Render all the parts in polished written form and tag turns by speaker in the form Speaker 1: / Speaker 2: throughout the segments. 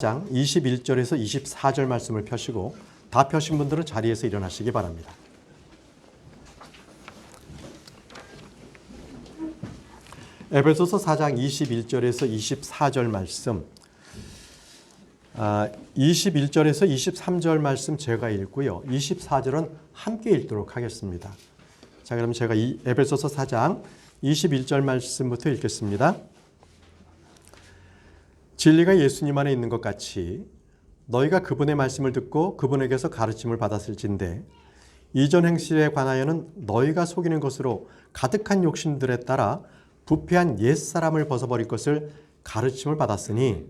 Speaker 1: 장 21절에서 24절 말씀을 펴시고 다 펴신 분들은 자리에서 일어나시기 바랍니다. 에베소서 4장 21절에서 24절 말씀, 21절에서 23절 말씀 제가 읽고요. 24절은 함께 읽도록 하겠습니다. 자, 그럼 제가 이 에베소서 4장 21절 말씀부터 읽겠습니다. 진리가 예수님 안에 있는 것 같이 너희가 그분의 말씀을 듣고 그분에게서 가르침을 받았을진데 이전 행실에 관하여는 너희가 속이는 것으로 가득한 욕심들에 따라 부패한 옛사람을 벗어버릴 것을 가르침을 받았으니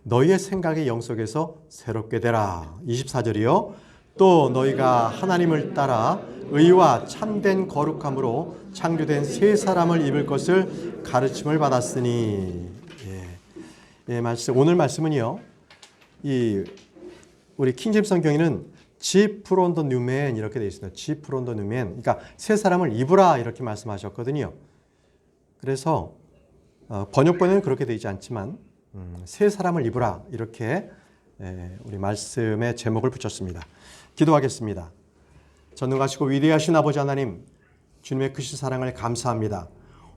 Speaker 1: 너희의 생각의 영속에서 새롭게 되라. 24절이요. 또 너희가 하나님을 따라 의와 참된 거룩함으로 창조된 새 사람을 입을 것을 가르침을 받았으니. 말씀, 오늘 말씀은요, 우리 킹제임스 성경에는 G put on the new man 이렇게 되어 있습니다. G put on the new man. 그러니까 새 사람을 입으라 이렇게 말씀하셨거든요. 그래서 번역본에는 그렇게 되어 있지 않지만 새 사람을 입으라 이렇게 우리 말씀의 제목을 붙였습니다. 기도하겠습니다. 전능하시고 위대하신 아버지 하나님, 주님의 크신 사랑을 감사합니다.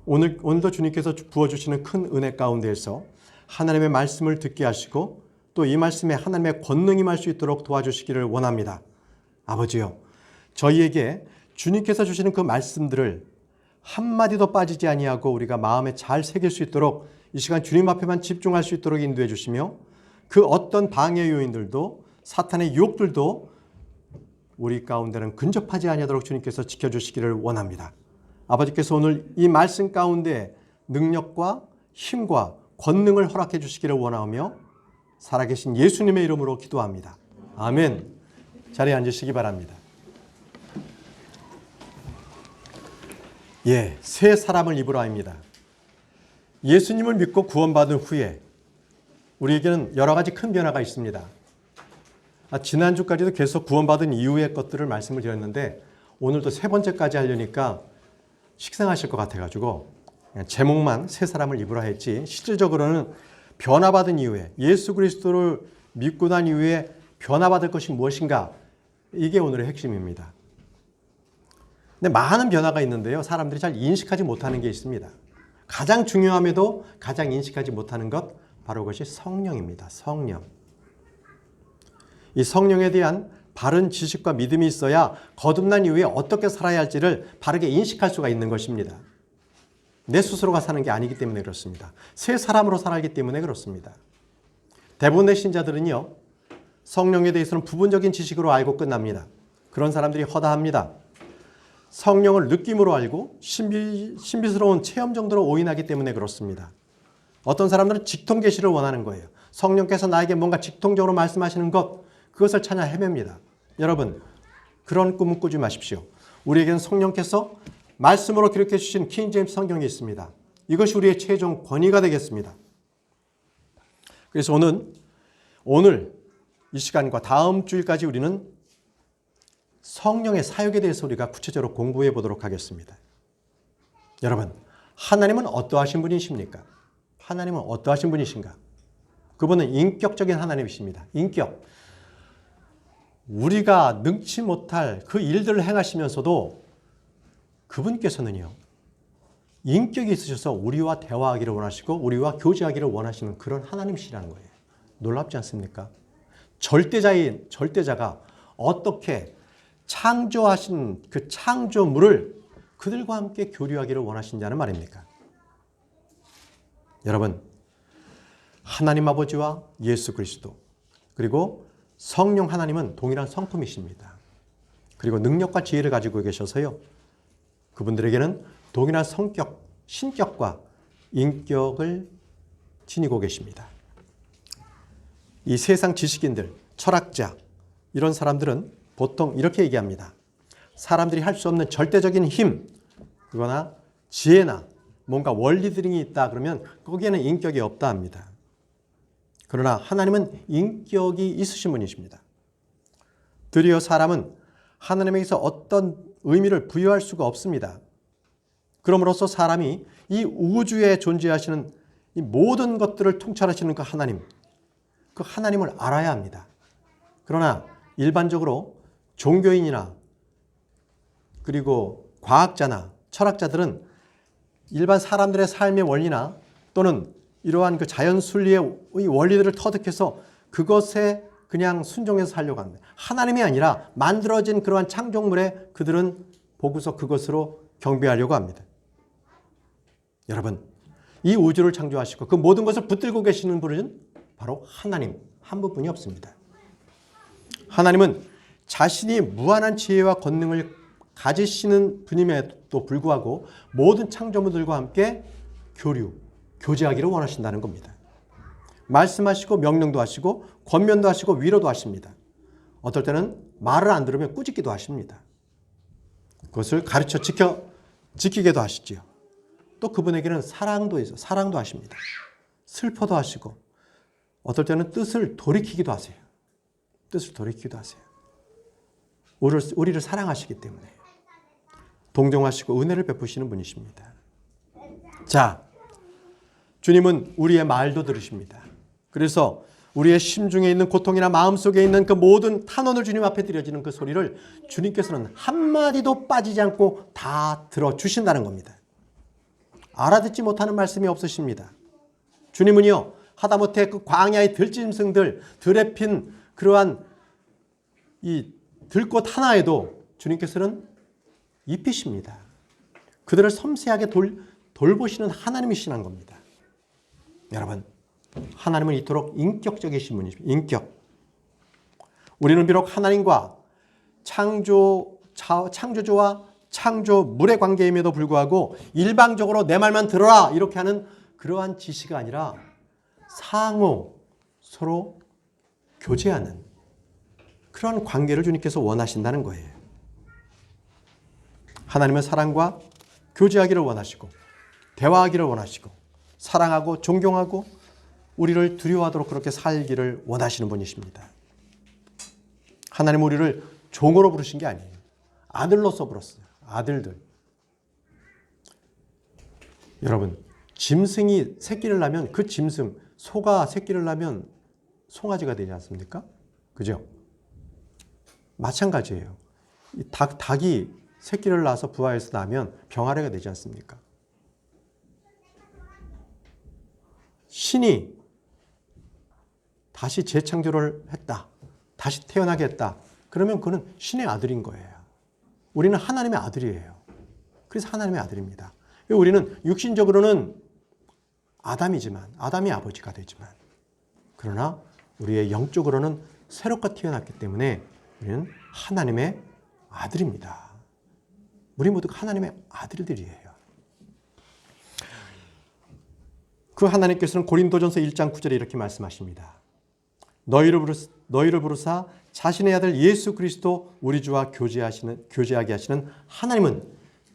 Speaker 1: 오늘도 주님께서 부어주시는 큰 은혜 가운데에서 하나님의 말씀을 듣게 하시고 또 이 말씀에 하나님의 권능이 임할 수 있도록 도와주시기를 원합니다. 아버지요, 저희에게 주님께서 주시는 그 말씀들을 한마디도 빠지지 아니하고 우리가 마음에 잘 새길 수 있도록 이 시간 주님 앞에만 집중할 수 있도록 인도해 주시며 그 어떤 방해 요인들도 사탄의 유혹들도 우리 가운데는 근접하지 아니하도록 주님께서 지켜주시기를 원합니다. 아버지께서 오늘 이 말씀 가운데 능력과 힘과 권능을 허락해 주시기를 원하며 살아계신 예수님의 이름으로 기도합니다. 아멘. 자리에 앉으시기 바랍니다. 새 사람을 입으라입니다. 예수님을 믿고 구원받은 후에 우리에게는 여러 가지 큰 변화가 있습니다. 지난주까지도 계속 구원받은 이후의 것들을 말씀을 드렸는데 오늘도 세 번째까지 하려니까 식상하실 것 같아가지고 제목만 새 사람을 입으라 했지 실질적으로는 변화받은 이후에 예수 그리스도를 믿고 난 이후에 변화받을 것이 무엇인가, 이게 오늘의 핵심입니다. 근데 많은 변화가 있는데요, 사람들이 잘 인식하지 못하는 게 있습니다. 가장 중요함에도 가장 인식하지 못하는 것, 바로 그것이 성령입니다. 성령. 이 성령에 대한 바른 지식과 믿음이 있어야 거듭난 이후에 어떻게 살아야 할지를 바르게 인식할 수가 있는 것입니다. 내 스스로가 사는 게 아니기 때문에 그렇습니다. 새 사람으로 살아가기 때문에 그렇습니다. 대부분의 신자들은요, 성령에 대해서는 부분적인 지식으로 알고 끝납니다. 그런 사람들이 허다합니다. 성령을 느낌으로 알고 신비스러운 체험 정도로 오인하기 때문에 그렇습니다. 어떤 사람들은 직통계시를 원하는 거예요. 성령께서 나에게 뭔가 직통적으로 말씀하시는 것, 그것을 찾아 헤맵니다. 여러분, 그런 꿈은 꾸지 마십시오. 우리에게는 성령께서 말씀으로 기록해 주신 킹제임스 성경이 있습니다. 이것이 우리의 최종 권위가 되겠습니다. 그래서 오늘 이 시간과 다음 주일까지 우리는 성령의 사역에 대해서 우리가 구체적으로 공부해 보도록 하겠습니다. 여러분, 하나님은 어떠하신 분이십니까? 하나님은 어떠하신 분이신가? 그분은 인격적인 하나님이십니다. 인격. 우리가 능치 못할 그 일들을 행하시면서도 그분께서는요, 인격이 있으셔서 우리와 대화하기를 원하시고 우리와 교제하기를 원하시는 그런 하나님이시라는 거예요. 놀랍지 않습니까? 절대자가 어떻게 창조하신 그 창조물을 그들과 함께 교류하기를 원하신다는 말입니까? 여러분, 하나님 아버지와 예수 그리스도 그리고 성령 하나님은 동일한 성품이십니다. 그리고 능력과 지혜를 가지고 계셔서요, 그분들에게는 동일한 성격, 신격과 인격을 지니고 계십니다. 이 세상 지식인들, 철학자, 이런 사람들은 보통 이렇게 얘기합니다. 사람들이 할 수 없는 절대적인 힘, 그거나 지혜나 뭔가 원리들이 있다 그러면 거기에는 인격이 없다 합니다. 그러나 하나님은 인격이 있으신 분이십니다. 드디어 사람은 하나님에게서 어떤 의미를 부여할 수가 없습니다. 그럼으로써 사람이 이 우주에 존재하시는 이 모든 것들을 통찰하시는 그 하나님, 그 하나님을 알아야 합니다. 그러나 일반적으로 종교인이나 그리고 과학자나 철학자들은 일반 사람들의 삶의 원리나 또는 이러한 그 자연 순리의 원리들을 터득해서 그것에 그냥 순종해서 살려고 합니다. 하나님이 아니라 만들어진 그러한 창조물에 그들은 보고서 그것으로 경배하려고 합니다. 여러분, 이 우주를 창조하시고 그 모든 것을 붙들고 계시는 분은 바로 하나님 한 분뿐이 없습니다. 하나님은 자신이 무한한 지혜와 권능을 가지시는 분임에도 불구하고 모든 창조물들과 함께 교제하기를 원하신다는 겁니다. 말씀하시고 명령도 하시고 권면도 하시고 위로도 하십니다. 어떨 때는 말을 안 들으면 꾸짖기도 하십니다. 그것을 가르쳐 지키게도 하시지요. 또 그분에게는 사랑도 하십니다. 슬퍼도 하시고 어떨 때는 뜻을 돌이키기도 하세요. 우리를 사랑하시기 때문에 동정하시고 은혜를 베푸시는 분이십니다. 자, 주님은 우리의 말도 들으십니다. 그래서 우리의 심중에 있는 고통이나 마음속에 있는 그 모든 탄원을 주님 앞에 드려지는 그 소리를 주님께서는 한마디도 빠지지 않고 다 들어주신다는 겁니다. 알아듣지 못하는 말씀이 없으십니다. 주님은요, 하다못해 그 광야의 들짐승들, 들에 핀 그러한 이 들꽃 하나에도 주님께서는 입히십니다. 그들을 섬세하게 돌보시는 하나님이시란 겁니다. 여러분, 하나님은 이토록 인격적이신 분이십니다. 인격. 우리는 비록 하나님과 창조주와 창조물의 관계임에도 불구하고 일방적으로 내 말만 들어라 이렇게 하는 그러한 지시가 아니라 상호 서로 교제하는 그런 관계를 주님께서 원하신다는 거예요. 하나님은 사랑과 교제하기를 원하시고 대화하기를 원하시고 사랑하고 존경하고 우리를 두려워하도록 그렇게 살기를 원하시는 분이십니다. 하나님은 우리를 종으로 부르신 게 아니에요. 아들로서 불렀어요. 아들들. 여러분, 짐승이 새끼를 낳으면 그 짐승, 소가 새끼를 낳으면 송아지가 되지 않습니까? 그죠? 마찬가지예요. 이 닭이 새끼를 낳아서 부화해서 나면 병아리가 되지 않습니까? 신이 다시 재창조를 했다. 다시 태어나게 했다. 그러면 그는 신의 아들인 거예요. 우리는 하나님의 아들이에요. 그래서 하나님의 아들입니다. 우리는 육신적으로는 아담이 아버지가 되지만 그러나 우리의 영적으로는 새롭게 태어났기 때문에 우리는 하나님의 아들입니다. 우리 모두가 하나님의 아들들이에요. 그 하나님께서는 고린도전서 1장 9절에 이렇게 말씀하십니다. 너희를 부르사 자신의 아들 예수 그리스도 우리 주와 교제하게 하시는 하나님은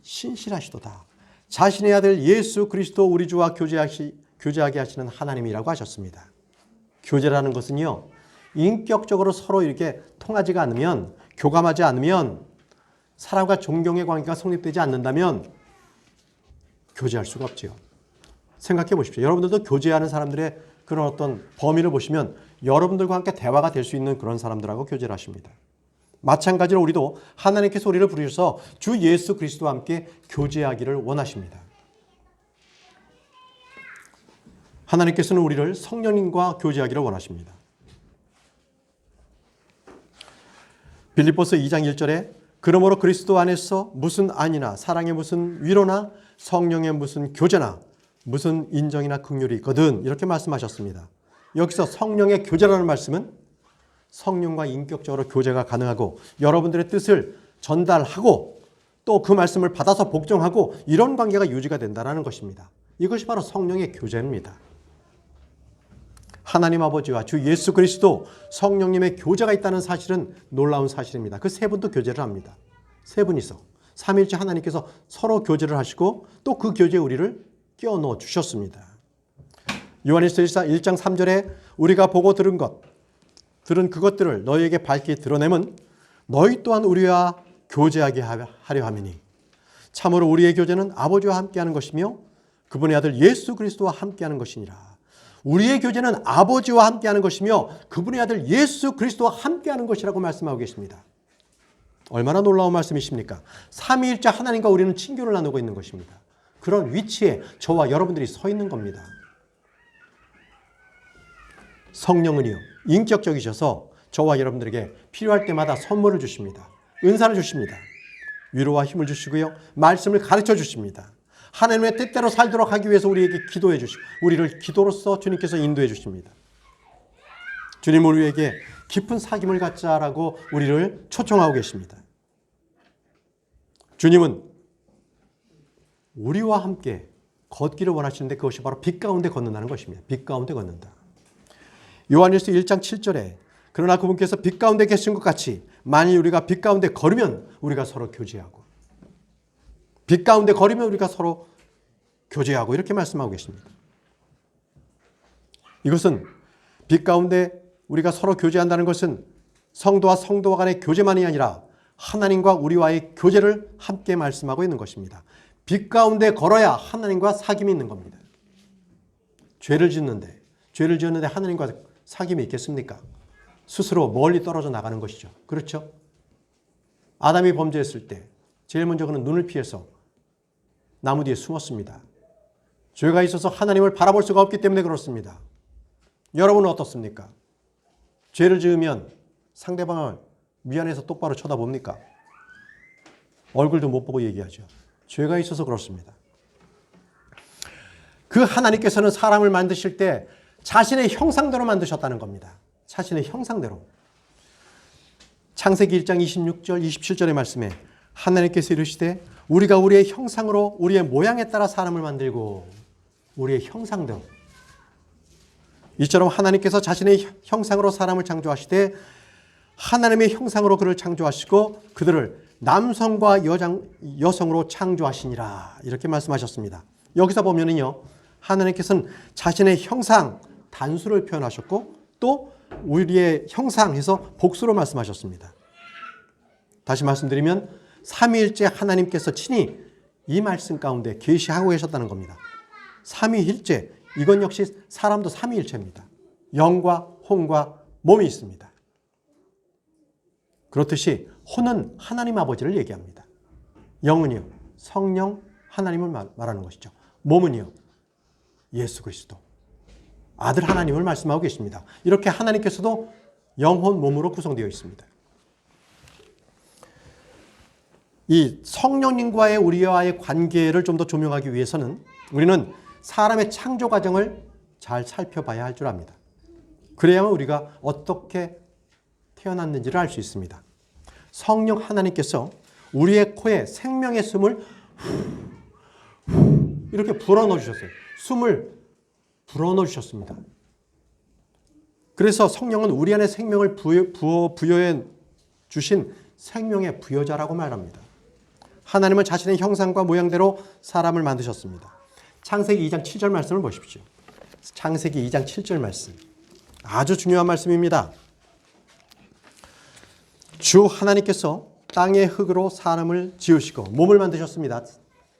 Speaker 1: 신실하시도다. 자신의 아들 예수 그리스도 우리 주와 교제하게 하시는 하나님이라고 하셨습니다. 교제라는 것은요, 인격적으로 서로 이렇게 통하지가 않으면, 교감하지 않으면, 사람과 존경의 관계가 성립되지 않는다면 교제할 수가 없지요. 생각해 보십시오. 여러분들도 교제하는 사람들의 그런 어떤 범위를 보시면 여러분들과 함께 대화가 될 수 있는 그런 사람들하고 교제를 하십니다. 마찬가지로 우리도 하나님께서 우리를 부르셔서 주 예수 그리스도와 함께 교제하기를 원하십니다. 하나님께서는 우리를 성령님과 교제하기를 원하십니다. 빌립보서 2장 1절에 그러므로 그리스도 안에서 무슨 안이나 사랑의 무슨 위로나 성령의 무슨 교제나 무슨 인정이나 긍휼이 있거든 이렇게 말씀하셨습니다. 여기서 성령의 교제라는 말씀은 성령과 인격적으로 교제가 가능하고 여러분들의 뜻을 전달하고 또 그 말씀을 받아서 복종하고 이런 관계가 유지가 된다는 것입니다. 이것이 바로 성령의 교제입니다. 하나님 아버지와 주 예수 그리스도 성령님의 교제가 있다는 사실은 놀라운 사실입니다. 그 세 분도 교제를 합니다. 세 분이서 삼위일체 하나님께서 서로 교제를 하시고 또 그 교제에 우리를 끼워넣어 주셨습니다. 요한일서 1장 3절에 우리가 보고 들은 그것들을 너희에게 밝히 드러내면 너희 또한 우리와 교제하게 하려 함이니 참으로 우리의 교제는 아버지와 함께하는 것이며 그분의 아들 예수 그리스도와 함께하는 것이니라. 우리의 교제는 아버지와 함께하는 것이며 그분의 아들 예수 그리스도와 함께하는 것이라고 말씀하고 계십니다. 얼마나 놀라운 말씀이십니까? 삼위일체 하나님과 우리는 친교를 나누고 있는 것입니다. 그런 위치에 저와 여러분들이 서 있는 겁니다. 성령은요, 인격적이셔서 저와 여러분들에게 필요할 때마다 선물을 주십니다. 은사를 주십니다. 위로와 힘을 주시고요. 말씀을 가르쳐 주십니다. 하나님의 뜻대로 살도록 하기 위해서 우리에게 기도해 주시고 우리를 기도로서 주님께서 인도해 주십니다. 주님은 우리에게 깊은 사귐을 갖자라고 우리를 초청하고 계십니다. 주님은 우리와 함께 걷기를 원하시는데 그것이 바로 빛 가운데 걷는다는 것입니다. 빛 가운데 걷는다. 요한일서 1장 7절에 그러나 그분께서 빛 가운데 계신 것 같이 만일 우리가 빛 가운데 걸으면 우리가 서로 교제하고 빛 가운데 걸으면 우리가 서로 교제하고 이렇게 말씀하고 계십니다. 이것은 빛 가운데 우리가 서로 교제한다는 것은 성도와 성도와 간의 교제만이 아니라 하나님과 우리와의 교제를 함께 말씀하고 있는 것입니다. 빛 가운데 걸어야 하나님과 사귐이 있는 겁니다. 죄를 지었는데 하나님과 사귐이 있겠습니까? 스스로 멀리 떨어져 나가는 것이죠. 그렇죠? 아담이 범죄했을 때 제일 먼저 그는 눈을 피해서 나무 뒤에 숨었습니다. 죄가 있어서 하나님을 바라볼 수가 없기 때문에 그렇습니다. 여러분은 어떻습니까? 죄를 지으면 상대방을 미안해서 똑바로 쳐다봅니까? 얼굴도 못 보고 얘기하죠. 죄가 있어서 그렇습니다. 그 하나님께서는 사람을 만드실 때 자신의 형상대로 만드셨다는 겁니다. 자신의 형상대로. 창세기 1장 26절, 27절의 말씀에 하나님께서 이르시되 우리가 우리의 형상으로 우리의 모양에 따라 사람을 만들고 우리의 형상대로. 이처럼 하나님께서 자신의 형상으로 사람을 창조하시되 하나님의 형상으로 그를 창조하시고 그들을 남성과 여성으로 창조하시니라 이렇게 말씀하셨습니다. 여기서 보면은요, 하나님께서는 자신의 형상 단수를 표현하셨고 또 우리의 형상해서 복수로 말씀하셨습니다. 다시 말씀드리면 삼위일체 하나님께서 친히 이 말씀 가운데 계시하고 계셨다는 겁니다. 삼위일체, 이건 역시 사람도 삼위일체입니다. 영과 혼과 몸이 있습니다. 그렇듯이 혼은 하나님 아버지를 얘기합니다. 영은요, 성령 하나님을 말하는 것이죠. 몸은요, 예수 그리스도 아들 하나님을 말씀하고 계십니다. 이렇게 하나님께서도 영혼 몸으로 구성되어 있습니다. 이 성령님과의 우리와의 관계를 좀 더 조명하기 위해서는 우리는 사람의 창조 과정을 잘 살펴봐야 할 줄 압니다. 그래야만 우리가 어떻게 태어났는지를 알 수 있습니다. 성령 하나님께서 우리의 코에 생명의 숨을 이렇게 불어넣어 주셨어요. 숨을 불어넣어 주셨습니다. 그래서 성령은 우리 안에 생명을 부여해 주신 생명의 부여자라고 말합니다. 하나님은 자신의 형상과 모양대로 사람을 만드셨습니다. 창세기 2장 7절 말씀을 보십시오. 창세기 2장 7절 말씀. 아주 중요한 말씀입니다. 주 하나님께서 땅의 흙으로 사람을 지으시고 몸을 만드셨습니다.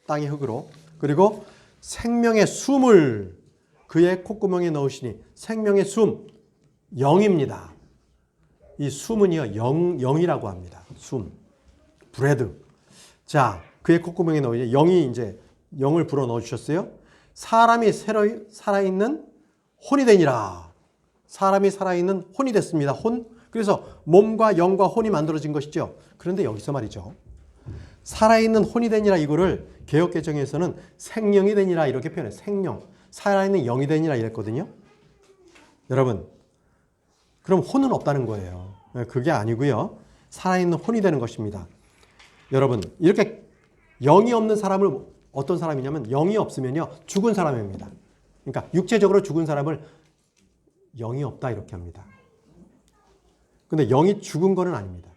Speaker 1: 땅의 흙으로. 그리고 생명의 숨을 그의 콧구멍에 넣으시니 생명의 숨, 영입니다. 이 숨은요, 영이라고 합니다. 숨, 브레드. 자, 그의 콧구멍에 넣으니 영이 이제 영을 불어 넣어 주셨어요. 사람이 새로 살아있는 혼이 되니라. 사람이 살아있는 혼이 됐습니다. 혼. 그래서 몸과 영과 혼이 만들어진 것이죠. 그런데 여기서 말이죠. 살아있는 혼이 되니라 이거를 개역개정에서는 생령이 되니라 이렇게 표현해요. 생령. 살아있는 영이 되니라 이랬거든요. 여러분, 그럼 혼은 없다는 거예요. 그게 아니고요. 살아있는 혼이 되는 것입니다. 여러분, 이렇게 영이 없는 사람을 어떤 사람이냐면 영이 없으면요. 죽은 사람입니다. 그러니까 육체적으로 죽은 사람을 영이 없다 이렇게 합니다. 근데 영이 죽은 거는 아닙니다.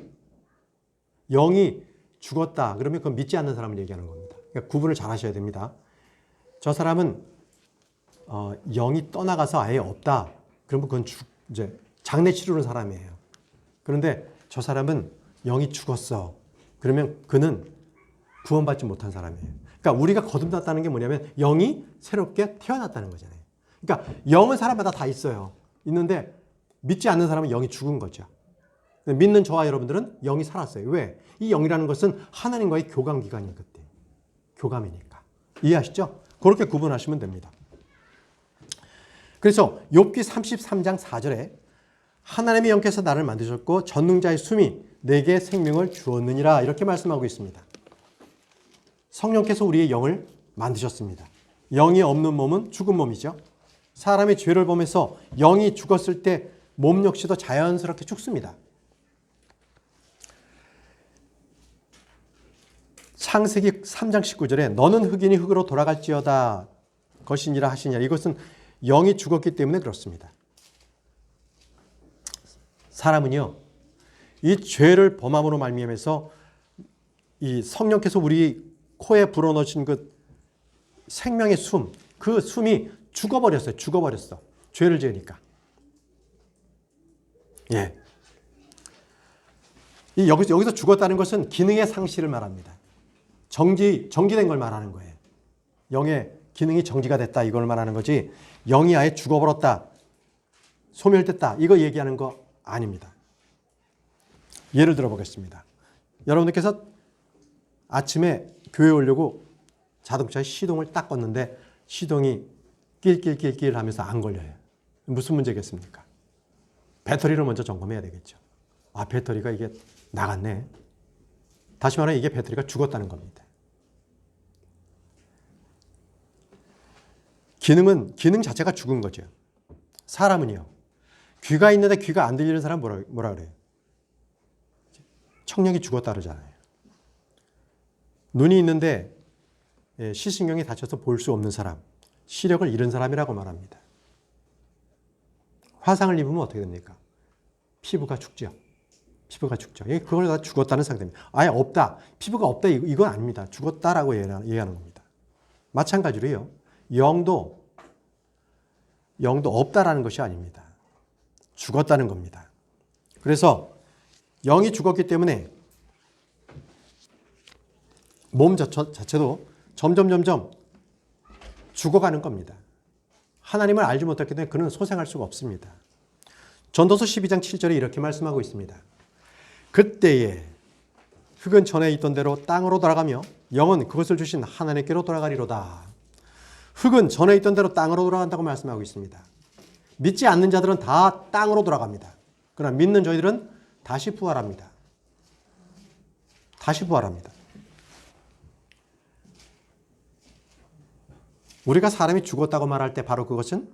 Speaker 1: 영이 죽었다 그러면 그건 믿지 않는 사람을 얘기하는 겁니다. 그러니까 구분을 잘 하셔야 됩니다. 저 사람은 영이 떠나가서 아예 없다. 그러면 그건 이제 장례 치르는 사람이에요. 그런데 저 사람은 영이 죽었어. 그러면 그는 구원받지 못한 사람이에요. 그러니까 우리가 거듭났다는 게 뭐냐면 영이 새롭게 태어났다는 거잖아요. 그러니까 영은 사람마다 다 있어요. 있는데 믿지 않는 사람은 영이 죽은 거죠. 믿는 저와 여러분들은 영이 살았어요. 왜? 이 영이라는 것은 하나님과의 교감 기간이거든요. 교감이니까. 이해하시죠? 그렇게 구분하시면 됩니다. 그래서 욥기 33장 4절에 하나님의 영께서 나를 만드셨고 전능자의 숨이 내게 생명을 주었느니라 이렇게 말씀하고 있습니다. 성령께서 우리의 영을 만드셨습니다. 영이 없는 몸은 죽은 몸이죠. 사람이 죄를 범해서 영이 죽었을 때 몸 역시도 자연스럽게 죽습니다. 창세기 3장 19절에 너는 흙이니 흙으로 돌아갈지어다 것이니라 하시니라. 이것은 영이 죽었기 때문에 그렇습니다. 사람은요, 이 죄를 범함으로 말미암아서 이 성령께서 우리 코에 불어넣으신 그 생명의 숨, 그 숨이 죽어버렸어요. 죽어버렸어. 죄를 지으니까. 예. 여기서 죽었다는 것은 기능의 상실을 말합니다. 정지된 걸 말하는 거예요. 영의 기능이 정지가 됐다 이걸 말하는 거지 영이 아예 죽어버렸다, 소멸됐다 이거 얘기하는 거 아닙니다. 예를 들어 보겠습니다. 여러분들께서 아침에 교회 오려고 자동차에 시동을 딱 껐는데 시동이 낄낄낄낄 하면서 안 걸려요. 무슨 문제겠습니까? 배터리를 먼저 점검해야 되겠죠. 아, 배터리가 이게 나갔네. 다시 말하면 이게 배터리가 죽었다는 겁니다. 기능 자체가 죽은 거죠. 사람은요, 귀가 있는데 귀가 안 들리는 사람 뭐라 그래요? 청력이 죽었다 그러잖아요. 눈이 있는데 시신경이 다쳐서 볼 수 없는 사람, 시력을 잃은 사람이라고 말합니다. 화상을 입으면 어떻게 됩니까? 피부가 죽죠. 피부가 죽죠. 그걸 다 죽었다는 상태입니다. 아예 없다, 피부가 없다 이건 아닙니다. 죽었다라고 얘기하는 겁니다. 마찬가지로요, 영도 없다라는 것이 아닙니다. 죽었다는 겁니다. 그래서 영이 죽었기 때문에 몸 자체도 점점 죽어가는 겁니다. 하나님을 알지 못했기 때문에 그는 소생할 수가 없습니다. 전도서 12장 7절에 이렇게 말씀하고 있습니다. 그때에 흙은 전에 있던 대로 땅으로 돌아가며 영은 그것을 주신 하나님께로 돌아가리로다. 흙은 전에 있던 대로 땅으로 돌아간다고 말씀하고 있습니다. 믿지 않는 자들은 다 땅으로 돌아갑니다. 그러나 믿는 저희들은 다시 부활합니다. 다시 부활합니다. 우리가 사람이 죽었다고 말할 때 바로 그것은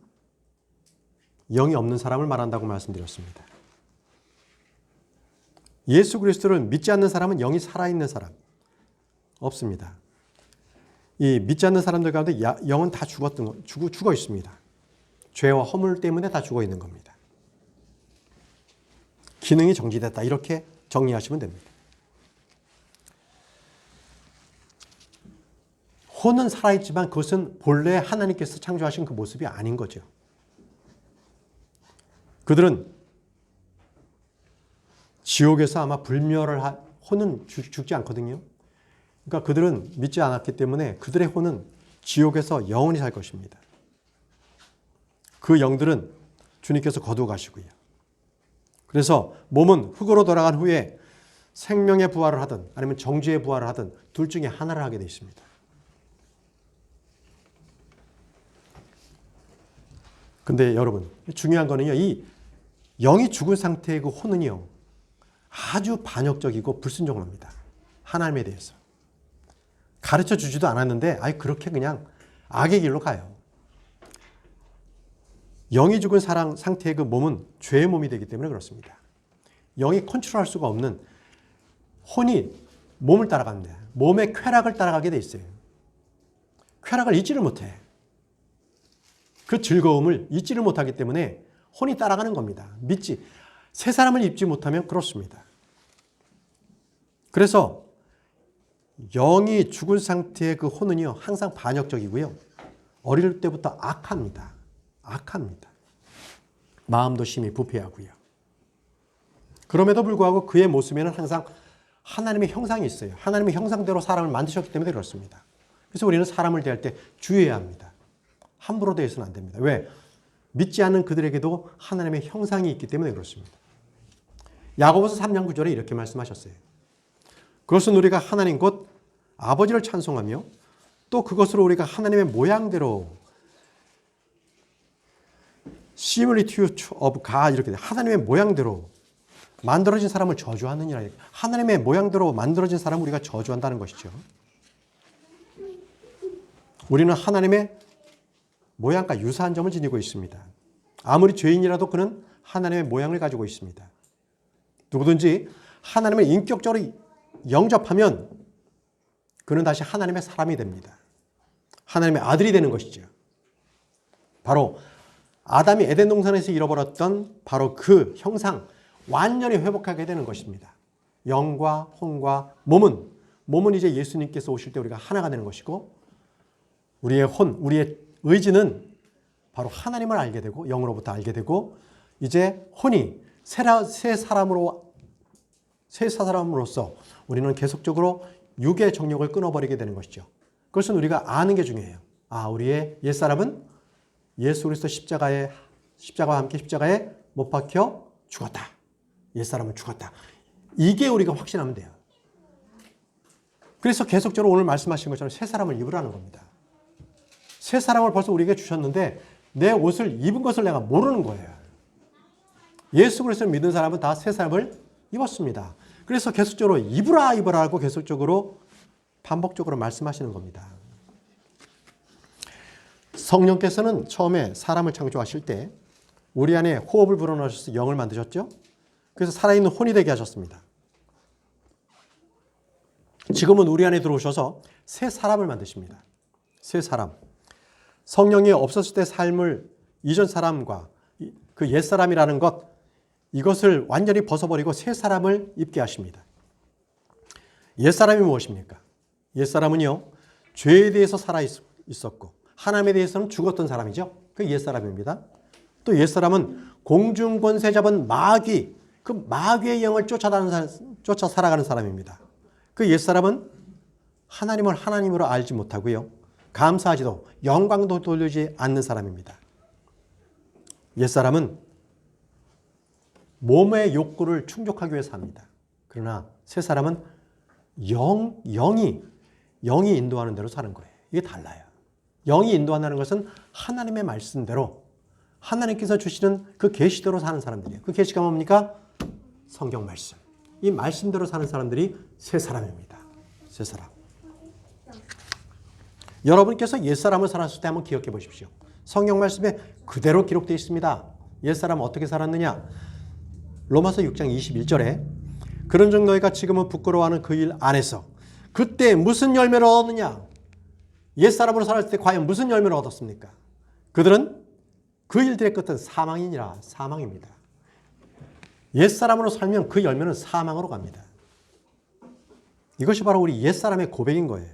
Speaker 1: 영이 없는 사람을 말한다고 말씀드렸습니다. 예수 그리스도를 믿지 않는 사람은 영이 살아있는 사람 없습니다. 이 믿지 않는 사람들 가운데 영은 다 죽어 있습니다. 죄와 허물 때문에 다 죽어 있는 겁니다. 기능이 정지됐다 이렇게 정리하시면 됩니다. 혼은 살아있지만 그것은 본래 하나님께서 창조하신 그 모습이 아닌 거죠. 그들은 지옥에서 아마 불멸을 혼은 죽지 않거든요. 그러니까 그들은 믿지 않았기 때문에 그들의 혼은 지옥에서 영원히 살 것입니다. 그 영들은 주님께서 거두어 가시고요. 그래서 몸은 흙으로 돌아간 후에 생명의 부활을 하든 아니면 정죄의 부활을 하든 둘 중에 하나를 하게 되어 있습니다. 근데 여러분, 중요한 거는요, 이 영이 죽은 상태의 그 혼은요, 아주 반역적이고 불순종합니다. 하나님에 대해서. 가르쳐 주지도 않았는데, 그렇게 그냥 악의 길로 가요. 영이 죽은 상태의 그 몸은 죄의 몸이 되기 때문에 그렇습니다. 영이 컨트롤할 수가 없는 혼이 몸을 따라갑니다. 몸의 쾌락을 따라가게 돼 있어요. 쾌락을 잊지를 못해. 그 즐거움을 잊지를 못하기 때문에 혼이 따라가는 겁니다. 새 사람을 입지 못하면 그렇습니다. 그래서 영이 죽은 상태의 그 혼은요, 항상 반역적이고요. 어릴 때부터 악합니다. 마음도 심히 부패하고요. 그럼에도 불구하고 그의 모습에는 항상 하나님의 형상이 있어요. 하나님의 형상대로 사람을 만드셨기 때문에 그렇습니다. 그래서 우리는 사람을 대할 때 주의해야 합니다. 함부로 대해서는 안 됩니다. 왜? 믿지 않는 그들에게도 하나님의 형상이 있기 때문에 그렇습니다. 야고보서 3장 9절에 이렇게 말씀하셨어요. 그것은 우리가 하나님 곧 아버지를 찬송하며 또 그것으로 우리가 하나님의 모양대로 similitude of God 이렇게 돼. 하나님의 모양대로 만들어진 사람을 저주하느니라. 하나님의 모양대로 만들어진 사람을 우리가 저주한다는 것이죠. 우리는 하나님의 모양과 유사한 점을 지니고 있습니다. 아무리 죄인이라도 그는 하나님의 모양을 가지고 있습니다. 누구든지 하나님을 인격적으로 영접하면 그는 다시 하나님의 사람이 됩니다. 하나님의 아들이 되는 것이죠. 바로 아담이 에덴 동산에서 잃어버렸던 바로 그 형상 완전히 회복하게 되는 것입니다. 영과 혼과 몸은 이제 예수님께서 오실 때 우리가 하나가 되는 것이고 우리의 우리의 의지는 바로 하나님을 알게 되고 영으로부터 알게 되고 이제 혼이 새 사람으로서 우리는 계속적으로 육의 정욕을 끊어버리게 되는 것이죠. 그것은 우리가 아는 게 중요해요. 우리의 옛사람은 예수 그리스도 십자가와 함께 십자가에 못 박혀 죽었다. 옛사람은 죽었다. 이게 우리가 확신하면 돼요. 그래서 계속적으로 오늘 말씀하신 것처럼 새 사람을 입으라는 겁니다. 새 사람을 벌써 우리에게 주셨는데 내 옷을 입은 것을 내가 모르는 거예요. 예수 그리스도를 믿는 사람은 다 새 사람을 입었습니다. 그래서 계속적으로 입으라고 계속적으로 반복적으로 말씀하시는 겁니다. 성령께서는 처음에 사람을 창조하실 때 우리 안에 호흡을 불어넣으셔서 영을 만드셨죠. 그래서 살아있는 혼이 되게 하셨습니다. 지금은 우리 안에 들어오셔서 새 사람을 만드십니다. 새 사람. 성령이 없었을 때 삶을 이전 사람과 그 옛사람이라는 것 이것을 완전히 벗어버리고 새 사람을 입게 하십니다. 옛사람이 무엇입니까? 옛사람은요. 죄에 대해서 살아 있었고 하나님에 대해서는 죽었던 사람이죠. 그 옛사람입니다. 또 옛사람은 공중권세 잡은 마귀, 그 마귀의 영을 쫓아 살아가는 사람입니다. 그 옛사람은 하나님을 하나님으로 알지 못하고요. 감사하지도 영광도 돌리지 않는 사람입니다. 옛사람은 몸의 욕구를 충족하기 위해서 삽니다. 그러나 새 사람은 영이 인도하는 대로 사는 거예요. 이게 달라요. 영이 인도한다는 것은 하나님의 말씀대로 하나님께서 주시는 그 계시대로 사는 사람들이에요. 그 계시가 뭡니까? 성경 말씀. 이 말씀대로 사는 사람들이 새 사람입니다. 새 사람. 여러분께서 옛사람을 살았을 때 한번 기억해 보십시오. 성경 말씀에 그대로 기록되어 있습니다. 옛사람은 어떻게 살았느냐? 로마서 6장 21절에 그런즉 너희가 지금은 부끄러워하는 그 일 안에서 그때 무슨 열매를 얻느냐? 옛사람으로 살았을 때 과연 무슨 열매를 얻었습니까? 그들은 그 일들의 끝은 사망이니라. 사망입니다. 옛사람으로 살면 그 열매는 사망으로 갑니다. 이것이 바로 우리 옛사람의 고백인 거예요.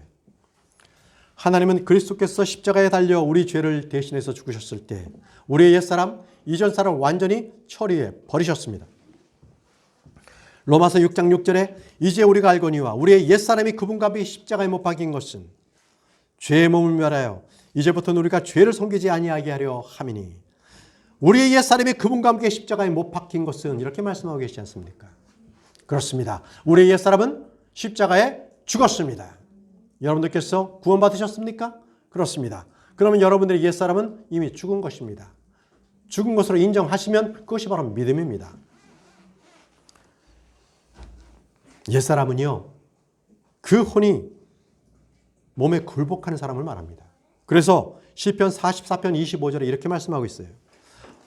Speaker 1: 하나님은 그리스도께서 십자가에 달려 우리 죄를 대신해서 죽으셨을 때 우리의 옛사람, 이전 사람을 완전히 처리해 버리셨습니다. 로마서 6장 6절에 이제 우리가 알거니와 우리의 옛사람이 그분과 함께 십자가에 못 박힌 것은 죄의 몸을 멸하여 이제부터는 우리가 죄를 섬기지 아니하게 하려 함이니 우리의 옛사람이 그분과 함께 십자가에 못 박힌 것은 이렇게 말씀하고 계시지 않습니까? 그렇습니다. 우리의 옛사람은 십자가에 죽었습니다. 여러분들께서 구원받으셨습니까? 그렇습니다. 그러면 여러분들의 옛사람은 이미 죽은 것입니다. 죽은 것으로 인정하시면 그것이 바로 믿음입니다. 옛사람은요. 그 혼이 몸에 굴복하는 사람을 말합니다. 그래서 시편 44편 25절에 이렇게 말씀하고 있어요.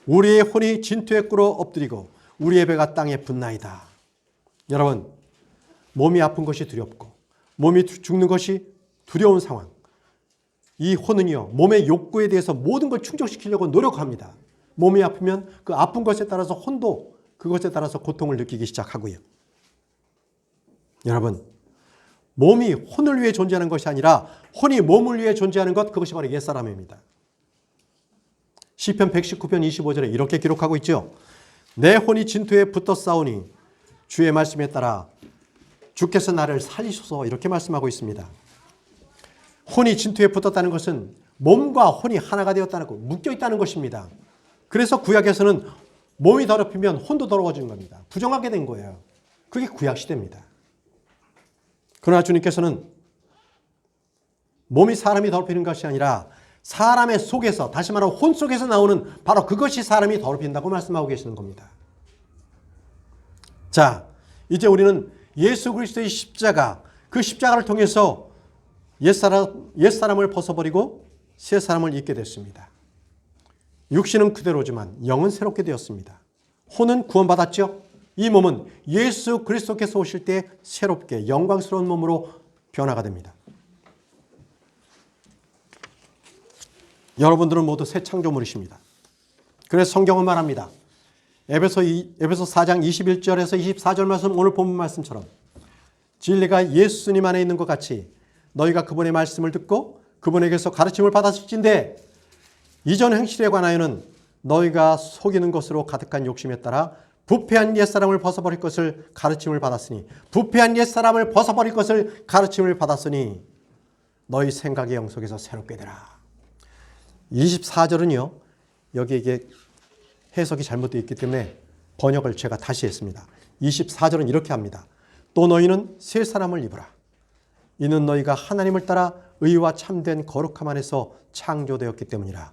Speaker 1: 우리의 혼이 진토에 꿇어 엎드리고 우리의 배가 땅에 붙나이다. 여러분, 몸이 아픈 것이 두렵고 몸이 죽는 것이 두려운 상황. 이 혼은요, 몸의 욕구에 대해서 모든 걸 충족시키려고 노력합니다. 몸이 아프면 그 아픈 것에 따라서 혼도 그것에 따라서 고통을 느끼기 시작하고요. 여러분, 몸이 혼을 위해 존재하는 것이 아니라 혼이 몸을 위해 존재하는 것, 그것이 바로 옛사람입니다. 시편 119편 25절에 이렇게 기록하고 있죠. 내 혼이 진토에 붙어 싸우니 주의 말씀에 따라 주께서 나를 살리소서 이렇게 말씀하고 있습니다. 혼이 진토에 붙었다는 것은 몸과 혼이 하나가 되었다는 것, 묶여 있다는 것입니다. 그래서 구약에서는 몸이 더럽히면 혼도 더러워지는 겁니다. 부정하게 된 거예요. 그게 구약 시대입니다. 그러나 주님께서는 몸이 사람이 더럽히는 것이 아니라 사람의 속에서, 다시 말하면 혼 속에서 나오는 바로 그것이 사람이 더럽힌다고 말씀하고 계시는 겁니다. 자, 이제 우리는 예수 그리스도의 십자가, 그 십자가를 통해서 옛사람을 벗어버리고 새 사람을 입게 됐습니다. 육신은 그대로지만 영은 새롭게 되었습니다. 혼은 구원받았죠? 이 몸은 예수 그리스도께서 오실 때 새롭게 영광스러운 몸으로 변화가 됩니다. 여러분들은 모두 새 창조물이십니다. 그래서 성경은 말합니다. 에베소 4장 21절에서 24절 말씀, 오늘 본문 말씀처럼 진리가 예수님 안에 있는 것 같이 너희가 그분의 말씀을 듣고 그분에게서 가르침을 받았을진데 이전 행실에 관하여는 너희가 속이는 것으로 가득한 욕심에 따라 부패한 옛사람을 벗어버릴 것을 가르침을 받았으니 부패한 옛사람을 벗어버릴 것을 가르침을 받았으니 너희 생각의 영속에서 새롭게 되라. 24절은요. 여기 이게 해석이 잘못되어 있기 때문에 번역을 제가 다시 했습니다. 24절은 이렇게 합니다. 또 너희는 새 사람을 입으라. 이는 너희가 하나님을 따라 의와 참된 거룩함 안에서 창조되었기 때문이라.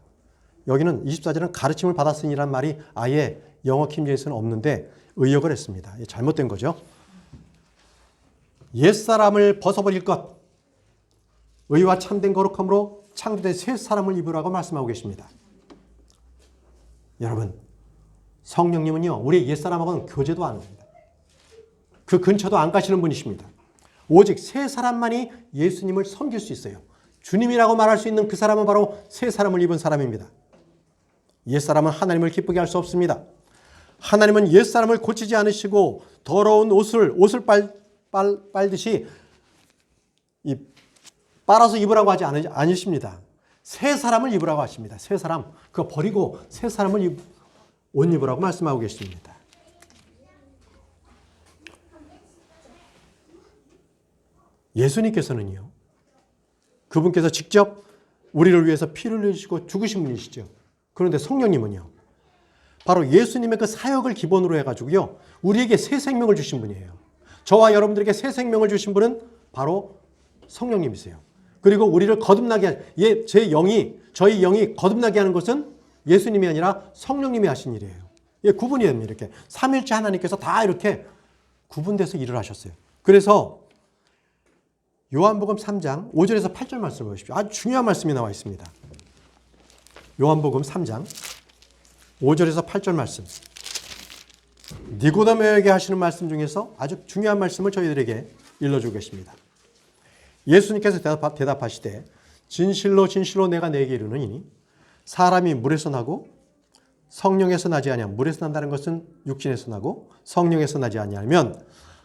Speaker 1: 여기는 24절은 가르침을 받았으니란 말이 아예 영어 킹제임스는 없는데 의역을 했습니다. 잘못된 거죠. 옛사람을 벗어버릴 것, 의와 참된 거룩함으로 창조된 새 사람을 입으라고 말씀하고 계십니다. 여러분, 성령님은요, 우리 옛사람하고는 교제도 안 합니다. 그 근처도 안 가시는 분이십니다. 오직 새 사람만이 예수님을 섬길 수 있어요. 주님이라고 말할 수 있는 그 사람은 바로 새 사람을 입은 사람입니다. 옛사람은 하나님을 기쁘게 할 수 없습니다. 하나님은 옛사람을 고치지 않으시고 더러운 옷을 빨듯이 빨아서 입으라고 하지 않으십니다. 새 사람을 입으라고 하십니다. 새 사람, 그거 버리고 새 사람을 옷 입으라고 말씀하고 계십니다. 예수님께서는요, 그분께서 직접 우리를 위해서 피를 흘리시고 죽으신 분이시죠. 그런데 성령님은요, 바로 예수님의 그 사역을 기본으로 해가지고요, 우리에게 새 생명을 주신 분이에요. 저와 여러분들에게 새 생명을 주신 분은 바로 성령님이세요. 그리고 우리를 거듭나게, 저희 영이 거듭나게 하는 것은 예수님이 아니라 성령님이 하신 일이에요. 구분이 됩니다. 이렇게 삼일째 하나님께서 다 이렇게 구분돼서 일을 하셨어요. 그래서 요한복음 3장 5절에서 8절 말씀을 보십시오. 아주 중요한 말씀이 나와 있습니다. 요한복음 3장 5절에서 8절 말씀. 니고데모에게 하시는 말씀 중에서 아주 중요한 말씀을 저희들에게 일러주고 계십니다. 예수님께서 대답하시되 진실로 진실로 내가 네게 이르노니 사람이 물에서 나고 성령에서 나지 아니하면, 물에서 난다는 것은 육신에서 나고 성령에서 나지 아니하면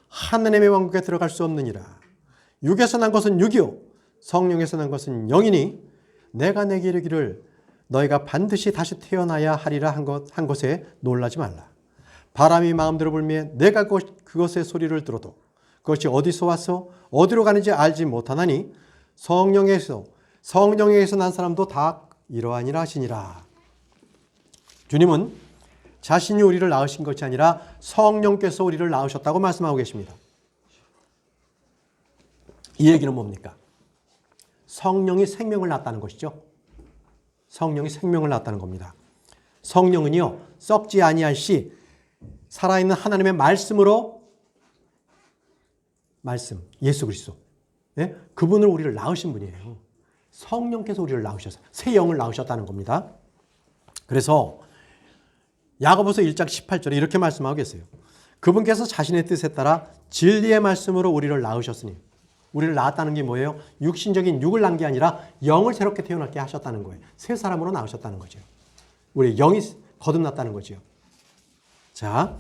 Speaker 1: 하나님의 왕국에 들어갈 수 없느니라. 육에서 난 것은 육이요 성령에서 난 것은 영이니 내가 내게 이르기를 너희가 반드시 다시 태어나야 하리라 한 것에 놀라지 말라. 바람이 마음대로 불면 내가 그것의 소리를 들어도 그것이 어디서 와서 어디로 가는지 알지 못하나니 성령에서 난 사람도 다 이러하니라 하시니라. 주님은 자신이 우리를 낳으신 것이 아니라 성령께서 우리를 낳으셨다고 말씀하고 계십니다. 이 얘기는 뭡니까? 성령이 생명을 낳았다는 것이죠. 성령이 생명을 낳았다는 겁니다. 성령은요, 썩지 아니할 시 살아있는 하나님의 말씀으로, 말씀, 예수 그리스도, 그분을 우리를 낳으신 분이에요. 성령께서 우리를 낳으셔서 새 영을 낳으셨다는 겁니다. 그래서 야고보서 1장 18절에 이렇게 말씀하고 계세요. 그분께서 자신의 뜻에 따라 진리의 말씀으로 우리를 낳으셨으니, 우리를 낳았다는 게 뭐예요? 육신적인 육을 낳은 게 아니라 영을 새롭게 태어나게 하셨다는 거예요. 새 사람으로 낳으셨다는 거죠. 우리 영이 거듭났다는 거죠. 자,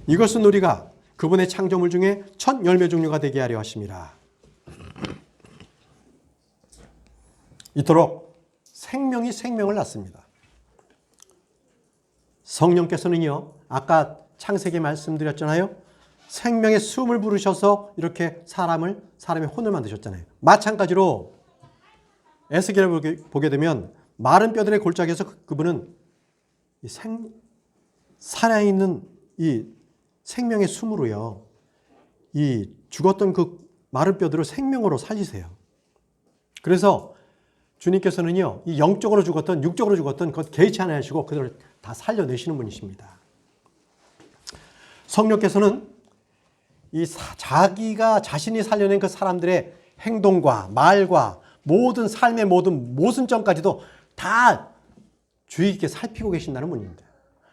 Speaker 1: 이것은 우리가 그분의 창조물 중에 첫 열매 종류가 되게 하려 하심이라. 이토록 생명이 생명을 낳습니다. 성령께서는요, 아까 창세기 말씀드렸잖아요. 생명의 숨을 부르셔서 이렇게 사람의 혼을 만드셨잖아요. 마찬가지로 에스겔을 보게 되면 마른 뼈들의 골짜기에서 그분은 살아있는 이 생명의 숨으로요, 이 죽었던 그 마른 뼈들을 생명으로 살리세요. 그래서 주님께서는요, 이 영적으로 죽었던, 육적으로 죽었던 그것 개의치 않아 하시고 그들을 다 살려내시는 분이십니다. 성령께서는 이 자기가 자신이 살려낸 그 사람들의 행동과 말과 모든 삶의 모든 모순점까지도 다 주의 깊게 살피고 계신다는 분입니다.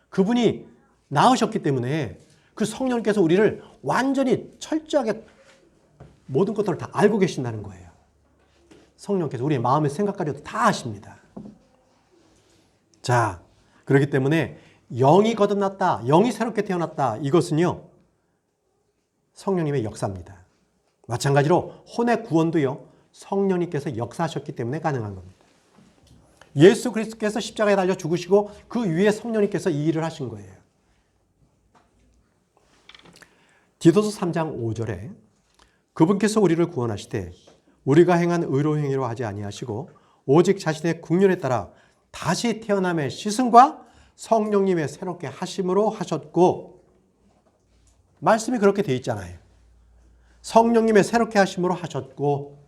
Speaker 1: 그분이 나으셨기 때문에 그 성령께서 우리를 완전히 철저하게 모든 것들을 다 알고 계신다는 거예요. 성령께서 우리의 마음의 생각까지도 다 아십니다. 자, 그렇기 때문에 영이 거듭났다, 영이 새롭게 태어났다, 이것은요, 성령님의 역사입니다. 마찬가지로 혼의 구원도요, 성령님께서 역사하셨기 때문에 가능한 겁니다. 예수 그리스도께서 십자가에 달려 죽으시고 그 위에 성령님께서 이 일을 하신 거예요. 디도서 3장 5절에 그분께서 우리를 구원하시되 우리가 행한 의로 행위로 하지 아니하시고 오직 자신의 국률에 따라 다시 태어남의 시승과 성령님의 새롭게 하심으로 하셨고, 말씀이 그렇게 되어 있잖아요. 성령님의 새롭게 하심으로 하셨고,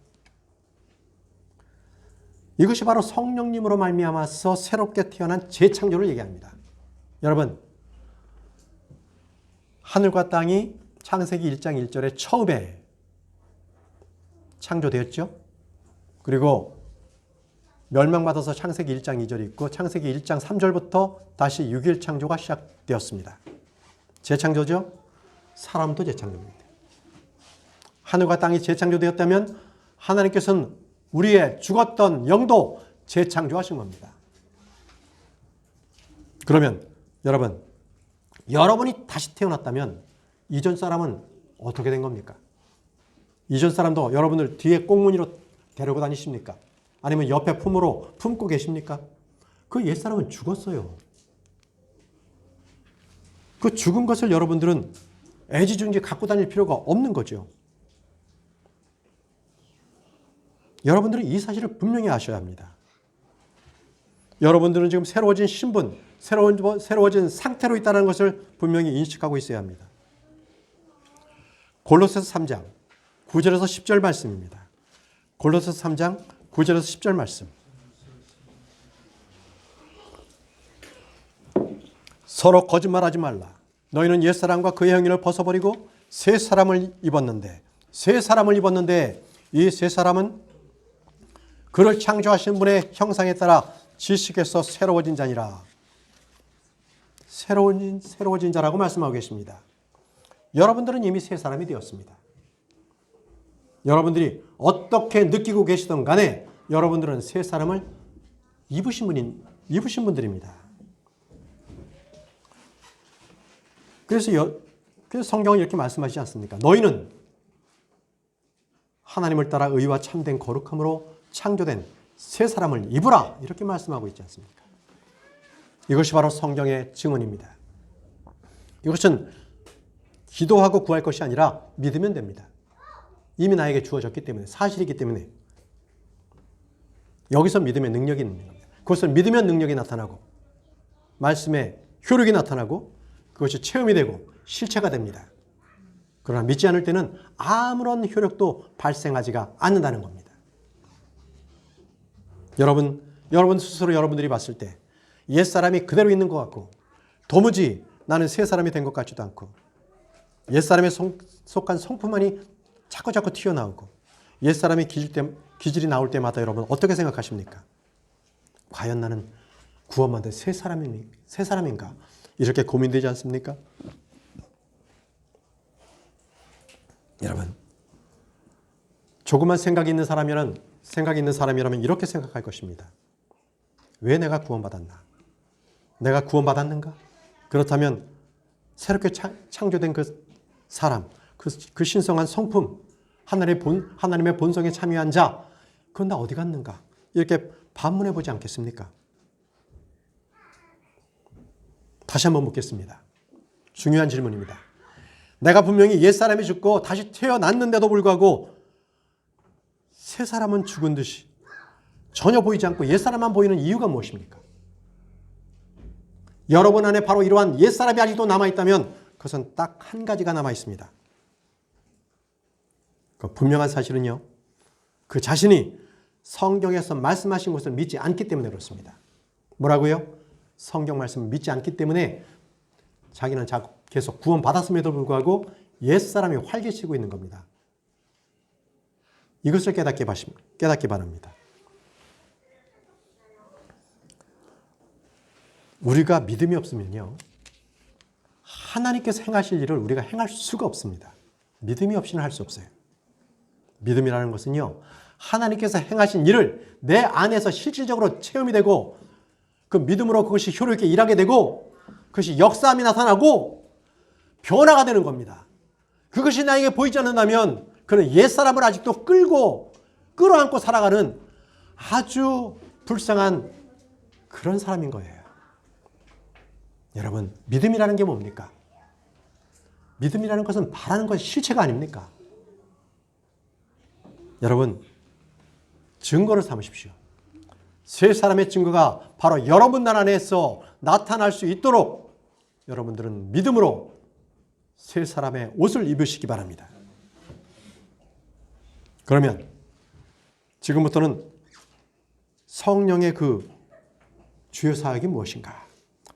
Speaker 1: 이것이 바로 성령님으로 말미암아서 새롭게 태어난 재창조를 얘기합니다. 여러분, 하늘과 땅이 창세기 1장 1절에 처음에 창조되었죠. 그리고 멸망받아서 창세기 1장 2절이 있고 창세기 1장 3절부터 다시 6일 창조가 시작되었습니다. 재창조죠. 사람도 재창조입니다. 하늘과 땅이 재창조되었다면 하나님께서는 우리의 죽었던 영도 재창조하신 겁니다. 그러면 여러분이 다시 태어났다면 이전 사람은 어떻게 된 겁니까? 이전 사람도 여러분을 뒤에 꽁무니로 데리고 다니십니까? 아니면 옆에 품으로 품고 계십니까? 그 옛사람은 죽었어요. 그 죽은 것을 여러분들은 애지중지 갖고 다닐 필요가 없는 거죠. 여러분들은 이 사실을 분명히 아셔야 합니다. 여러분들은 지금 새로워진 신분, 새로워진 상태로 있다는 것을 분명히 인식하고 있어야 합니다. 골로새서 3장 9절에서 10절 말씀입니다. 골로새서 3장 9절에서 10절 말씀. 서로 거짓말하지 말라. 너희는 옛사람과 그의 행위를 벗어버리고 새 사람을 입었는데 이 새 사람은 그를 창조하신 분의 형상에 따라 지식에서 새로워진 자니라. 새로워진 자라고 말씀하고 계십니다. 여러분들은 이미 새 사람이 되었습니다. 여러분들이 어떻게 느끼고 계시든 간에 여러분들은 새 사람을 입으신 분들입니다. 그래서 성경은 이렇게 말씀하시지 않습니까? 너희는 하나님을 따라 의와 참된 거룩함으로 창조된 새 사람을 입으라, 이렇게 말씀하고 있지 않습니까? 이것이 바로 성경의 증언입니다. 이것은 기도하고 구할 것이 아니라 믿으면 됩니다. 이미 나에게 주어졌기 때문에, 사실이기 때문에 여기서 믿음의 능력이 있는 겁니다. 그것을 믿으면 능력이 나타나고 말씀의 효력이 나타나고 그것이 체험이 되고 실체가 됩니다. 그러나 믿지 않을 때는 아무런 효력도 발생하지가 않는다는 겁니다. 여러분 스스로 여러분들이 봤을 때 옛사람이 그대로 있는 것 같고 도무지 나는 새 사람이 된 것 같지도 않고 옛사람에 속한 성품만이 자꾸 튀어나오고 옛사람이 기질이 나올 때마다 여러분 어떻게 생각하십니까? 과연 나는 구원받은 새 사람인가? 이렇게 고민되지 않습니까? 여러분, 조그만 생각이 있는 사람이라면 이렇게 생각할 것입니다. 왜 내가 구원받았나? 내가 구원받았는가? 그렇다면 새롭게 창조된 그 사람, 그 신성한 성품, 하나님의 본성에 참여한 자, 그건 나 어디 갔는가? 이렇게 반문해 보지 않겠습니까? 다시 한번 묻겠습니다. 중요한 질문입니다. 내가 분명히 옛사람이 죽고 다시 태어났는데도 불구하고 새 사람은 죽은 듯이 전혀 보이지 않고 옛사람만 보이는 이유가 무엇입니까? 여러분 안에 바로 이러한 옛사람이 아직도 남아있다면 그것은 딱 한 가지가 남아있습니다. 그 분명한 사실은요, 그 자신이 성경에서 말씀하신 것을 믿지 않기 때문에 그렇습니다. 뭐라고요? 성경 말씀을 믿지 않기 때문에 자기는 계속 구원받았음에도 불구하고 옛사람이 활개치고 있는 겁니다. 이것을 깨닫기 바랍니다. 우리가 믿음이 없으면요, 하나님께서 행하실 일을 우리가 행할 수가 없습니다. 믿음이 없이는 할 수 없어요. 믿음이라는 것은요, 하나님께서 행하신 일을 내 안에서 실질적으로 체험이 되고 그 믿음으로 그것이 효력 있게 일하게 되고 그것이 역사함이 나타나고 변화가 되는 겁니다. 그것이 나에게 보이지 않는다면 그는 옛사람을 아직도 끌어안고 살아가는 아주 불쌍한 그런 사람인 거예요. 여러분, 믿음이라는 게 뭡니까? 믿음이라는 것은 바라는 것의 실체가 아닙니까? 여러분, 증거를 삼으십시오. 세 사람의 증거가 바로 여러분 안에서 나타날 수 있도록 여러분들은 믿음으로 세 사람의 옷을 입으시기 바랍니다. 그러면 지금부터는 성령의 그 주요 사역이 무엇인가?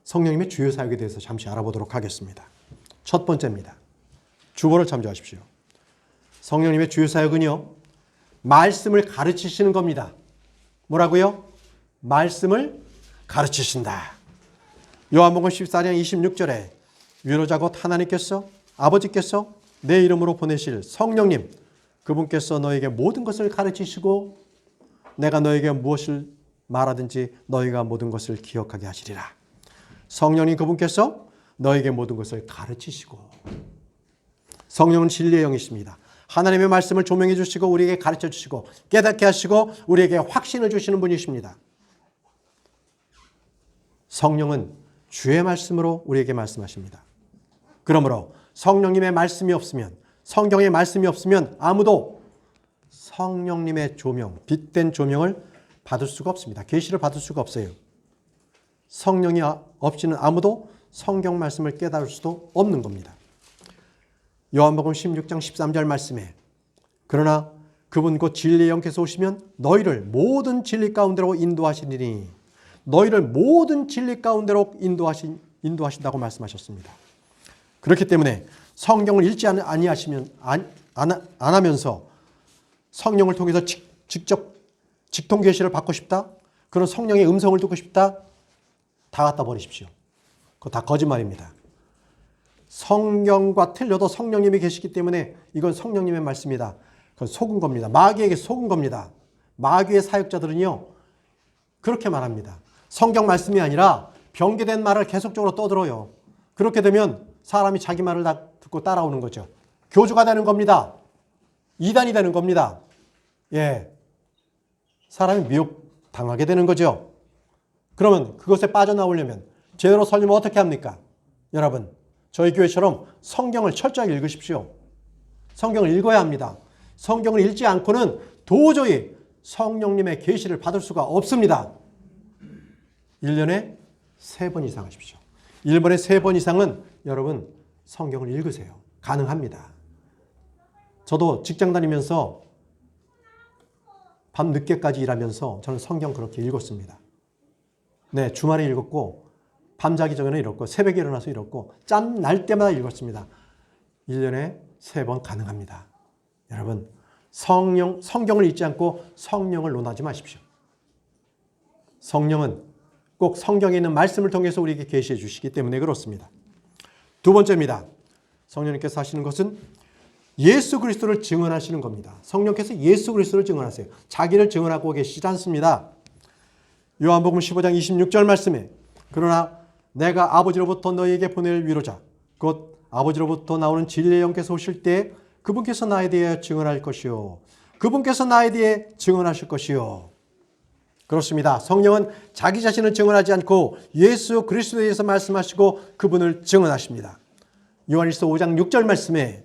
Speaker 1: 성령님의 주요 사역에 대해서 잠시 알아보도록 하겠습니다. 첫 번째입니다. 주보를 참조하십시오. 성령님의 주요 사역은요, 말씀을 가르치시는 겁니다. 뭐라고요? 말씀을 가르치신다. 요한복음 14장 26절에 위로자 곧 하나님께서 아버지께서 내 이름으로 보내실 성령님, 그분께서 너에게 모든 것을 가르치시고 내가 너에게 무엇을 말하든지 너희가 모든 것을 기억하게 하시리라. 성령님 그분께서 너에게 모든 것을 가르치시고, 성령은 진리의 영이십니다. 하나님의 말씀을 조명해 주시고 우리에게 가르쳐 주시고 깨닫게 하시고 우리에게 확신을 주시는 분이십니다. 성령은 주의 말씀으로 우리에게 말씀하십니다. 그러므로 성령님의 말씀이 없으면, 성경의 말씀이 없으면 아무도 성령님의 조명, 빛된 조명을 받을 수가 없습니다. 계시를 받을 수가 없어요. 성령이 없이는 아무도 성경 말씀을 깨달을 수도 없는 겁니다. 요한복음 16장 13절 말씀에 그러나 그분 곧 진리의 영께서 오시면 너희를 모든 진리 가운데로 인도하시리니, 너희를 모든 진리 가운데로 인도하신다고 말씀하셨습니다. 그렇기 때문에 성경을 읽지 않으면서 성령을 통해서 직접 직통 계시를 받고 싶다? 그런 성령의 음성을 듣고 싶다? 다 갖다 버리십시오. 그거 다 거짓말입니다. 성경과 틀려도 성령님이 계시기 때문에 이건 성령님의 말씀이다. 그건 속은 겁니다. 마귀에게 속은 겁니다. 마귀의 사역자들은요, 그렇게 말합니다. 성경 말씀이 아니라 변개된 말을 계속적으로 떠들어요. 그렇게 되면 사람이 자기 말을 다 듣고 따라오는 거죠. 교주가 되는 겁니다. 이단이 되는 겁니다. 예. 사람이 미혹당하게 되는 거죠. 그러면 그것에 빠져나오려면 제대로 살려면 어떻게 합니까? 여러분, 저희 교회처럼 성경을 철저하게 읽으십시오. 성경을 읽어야 합니다. 성경을 읽지 않고는 도저히 성령님의 계시를 받을 수가 없습니다. 1년에 3번 이상 하십시오. 1년에 3번 이상은 여러분 성경을 읽으세요. 가능합니다. 저도 직장 다니면서 밤 늦게까지 일하면서 저는 성경 그렇게 읽었습니다. 네, 주말에 읽었고 밤 자기 전에 읽었고 새벽에 일어나서 읽었고 짬 날 때마다 읽었습니다. 1년에 3번 가능합니다. 여러분, 성경을 읽지 않고 성령을 논하지 마십시오. 성령은 꼭 성경에 있는 말씀을 통해서 우리에게 계시해 주시기 때문에 그렇습니다. 두 번째입니다. 성령님께서 하시는 것은 예수 그리스도를 증언하시는 겁니다. 성령께서 예수 그리스도를 증언하세요. 자기를 증언하고 계시지 않습니다. 요한복음 15장 26절 말씀에 그러나 내가 아버지로부터 너희에게 보낼 위로자 곧 아버지로부터 나오는 진리의 영께서 오실 때 그분께서 나에 대해 증언할 것이요 그분께서 나에 대해 증언하실 것이요. 그렇습니다. 성령은 자기 자신을 증언하지 않고 예수 그리스도에 대해서 말씀하시고 그분을 증언하십니다. 요한일서 5장 6절 말씀에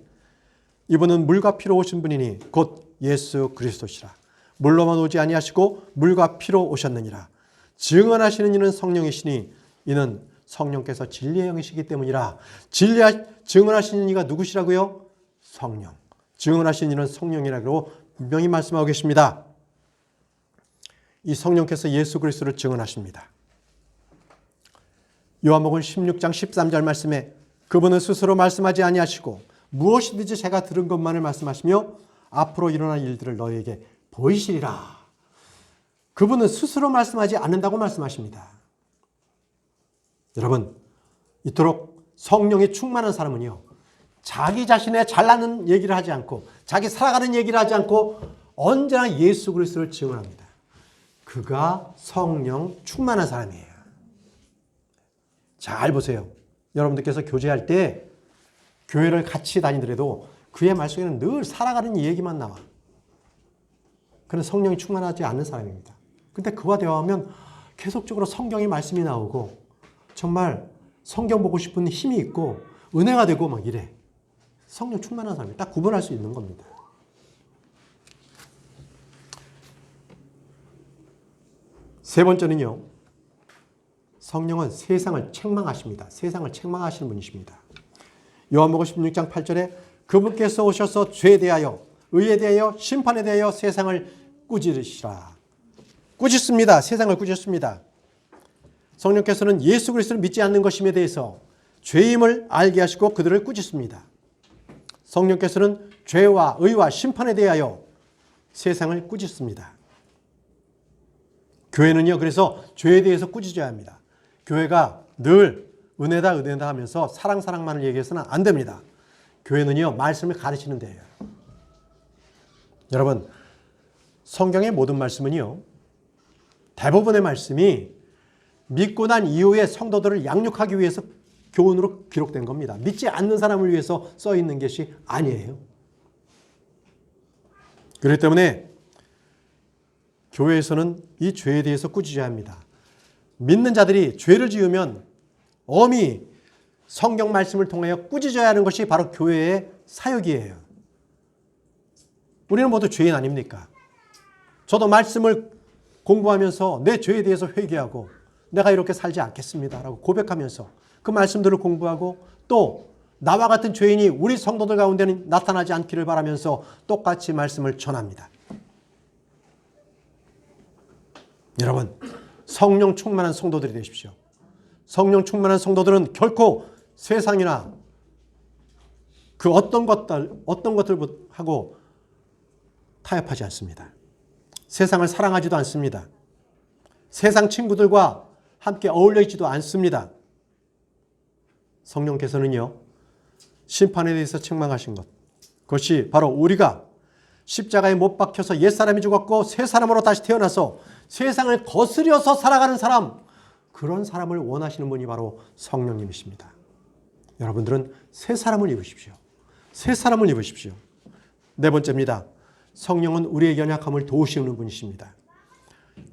Speaker 1: 이분은 물과 피로 오신 분이니 곧 예수 그리스도시라. 물로만 오지 아니하시고 물과 피로 오셨느니라. 증언하시는 이는 성령이시니 이는 성령께서 진리의 영이시기 때문이라. 증언하시는 이가 누구시라고요? 성령. 증언하시는 이는 성령이라고 분명히 말씀하고 계십니다. 이 성령께서 예수 그리스도를 증언하십니다. 요한복음 16장 13절 말씀에 그분은 스스로 말씀하지 아니하시고 무엇이든지 제가 들은 것만을 말씀하시며 앞으로 일어날 일들을 너희에게 보이시리라. 그분은 스스로 말씀하지 않는다고 말씀하십니다. 여러분, 이토록 성령이 충만한 사람은요, 자기 자신의 잘나는 얘기를 하지 않고 자기 살아가는 얘기를 하지 않고 언제나 예수 그리스도를 증언합니다. 그가 성령 충만한 사람이에요. 잘 보세요. 여러분들께서 교제할 때 교회를 같이 다니더라도 그의 말 속에는 늘 살아가는 얘기만 나와. 그는 성령이 충만하지 않는 사람입니다. 근데 그와 대화하면 계속적으로 성경의 말씀이 나오고 정말 성경 보고 싶은 힘이 있고 은혜가 되고 막 이래. 성령 충만한 사람이 딱 구분할 수 있는 겁니다. 세 번째는요. 성령은 세상을 책망하십니다. 세상을 책망하시는 분이십니다. 요한복음 16장 8절에 그분께서 오셔서 죄에 대하여 의에 대하여 심판에 대하여 세상을 꾸짖으시라. 꾸짖습니다. 세상을 꾸짖습니다. 성령께서는 예수 그리스도를 믿지 않는 것임에 대해서 죄임을 알게 하시고 그들을 꾸짖습니다. 성령께서는 죄와 의와 심판에 대하여 세상을 꾸짖습니다. 교회는요, 그래서 죄에 대해서 꾸짖어야 합니다. 교회가 늘 은혜다 은혜다 하면서 사랑만을 얘기해서는 안 됩니다. 교회는요, 말씀을 가르치는 데예요. 여러분, 성경의 모든 말씀은요, 대부분의 말씀이 믿고 난 이후에 성도들을 양육하기 위해서 교훈으로 기록된 겁니다. 믿지 않는 사람을 위해서 써 있는 것이 아니에요. 그렇기 때문에 교회에서는 이 죄에 대해서 꾸짖어야 합니다. 믿는 자들이 죄를 지으면 엄히 성경 말씀을 통하여 꾸짖어야 하는 것이 바로 교회의 사역이에요. 우리는 모두 죄인 아닙니까? 저도 말씀을 공부하면서 내 죄에 대해서 회개하고 내가 이렇게 살지 않겠습니다 라고 고백하면서 그 말씀들을 공부하고 또 나와 같은 죄인이 우리 성도들 가운데는 나타나지 않기를 바라면서 똑같이 말씀을 전합니다. 여러분, 성령 충만한 성도들이 되십시오. 성령 충만한 성도들은 결코 세상이나 그 어떤 것들하고 타협하지 않습니다. 세상을 사랑하지도 않습니다. 세상 친구들과 함께 어울려 있지도 않습니다. 성령께서는요, 심판에 대해서 책망하신 것, 그것이 바로 우리가 십자가에 못 박혀서 옛사람이 죽었고 새 사람으로 다시 태어나서 세상을 거스려서 살아가는 사람, 그런 사람을 원하시는 분이 바로 성령님이십니다. 여러분들은 새 사람을 입으십시오. 새 사람을 입으십시오. 네 번째입니다. 성령은 우리의 연약함을 도우시는 분이십니다.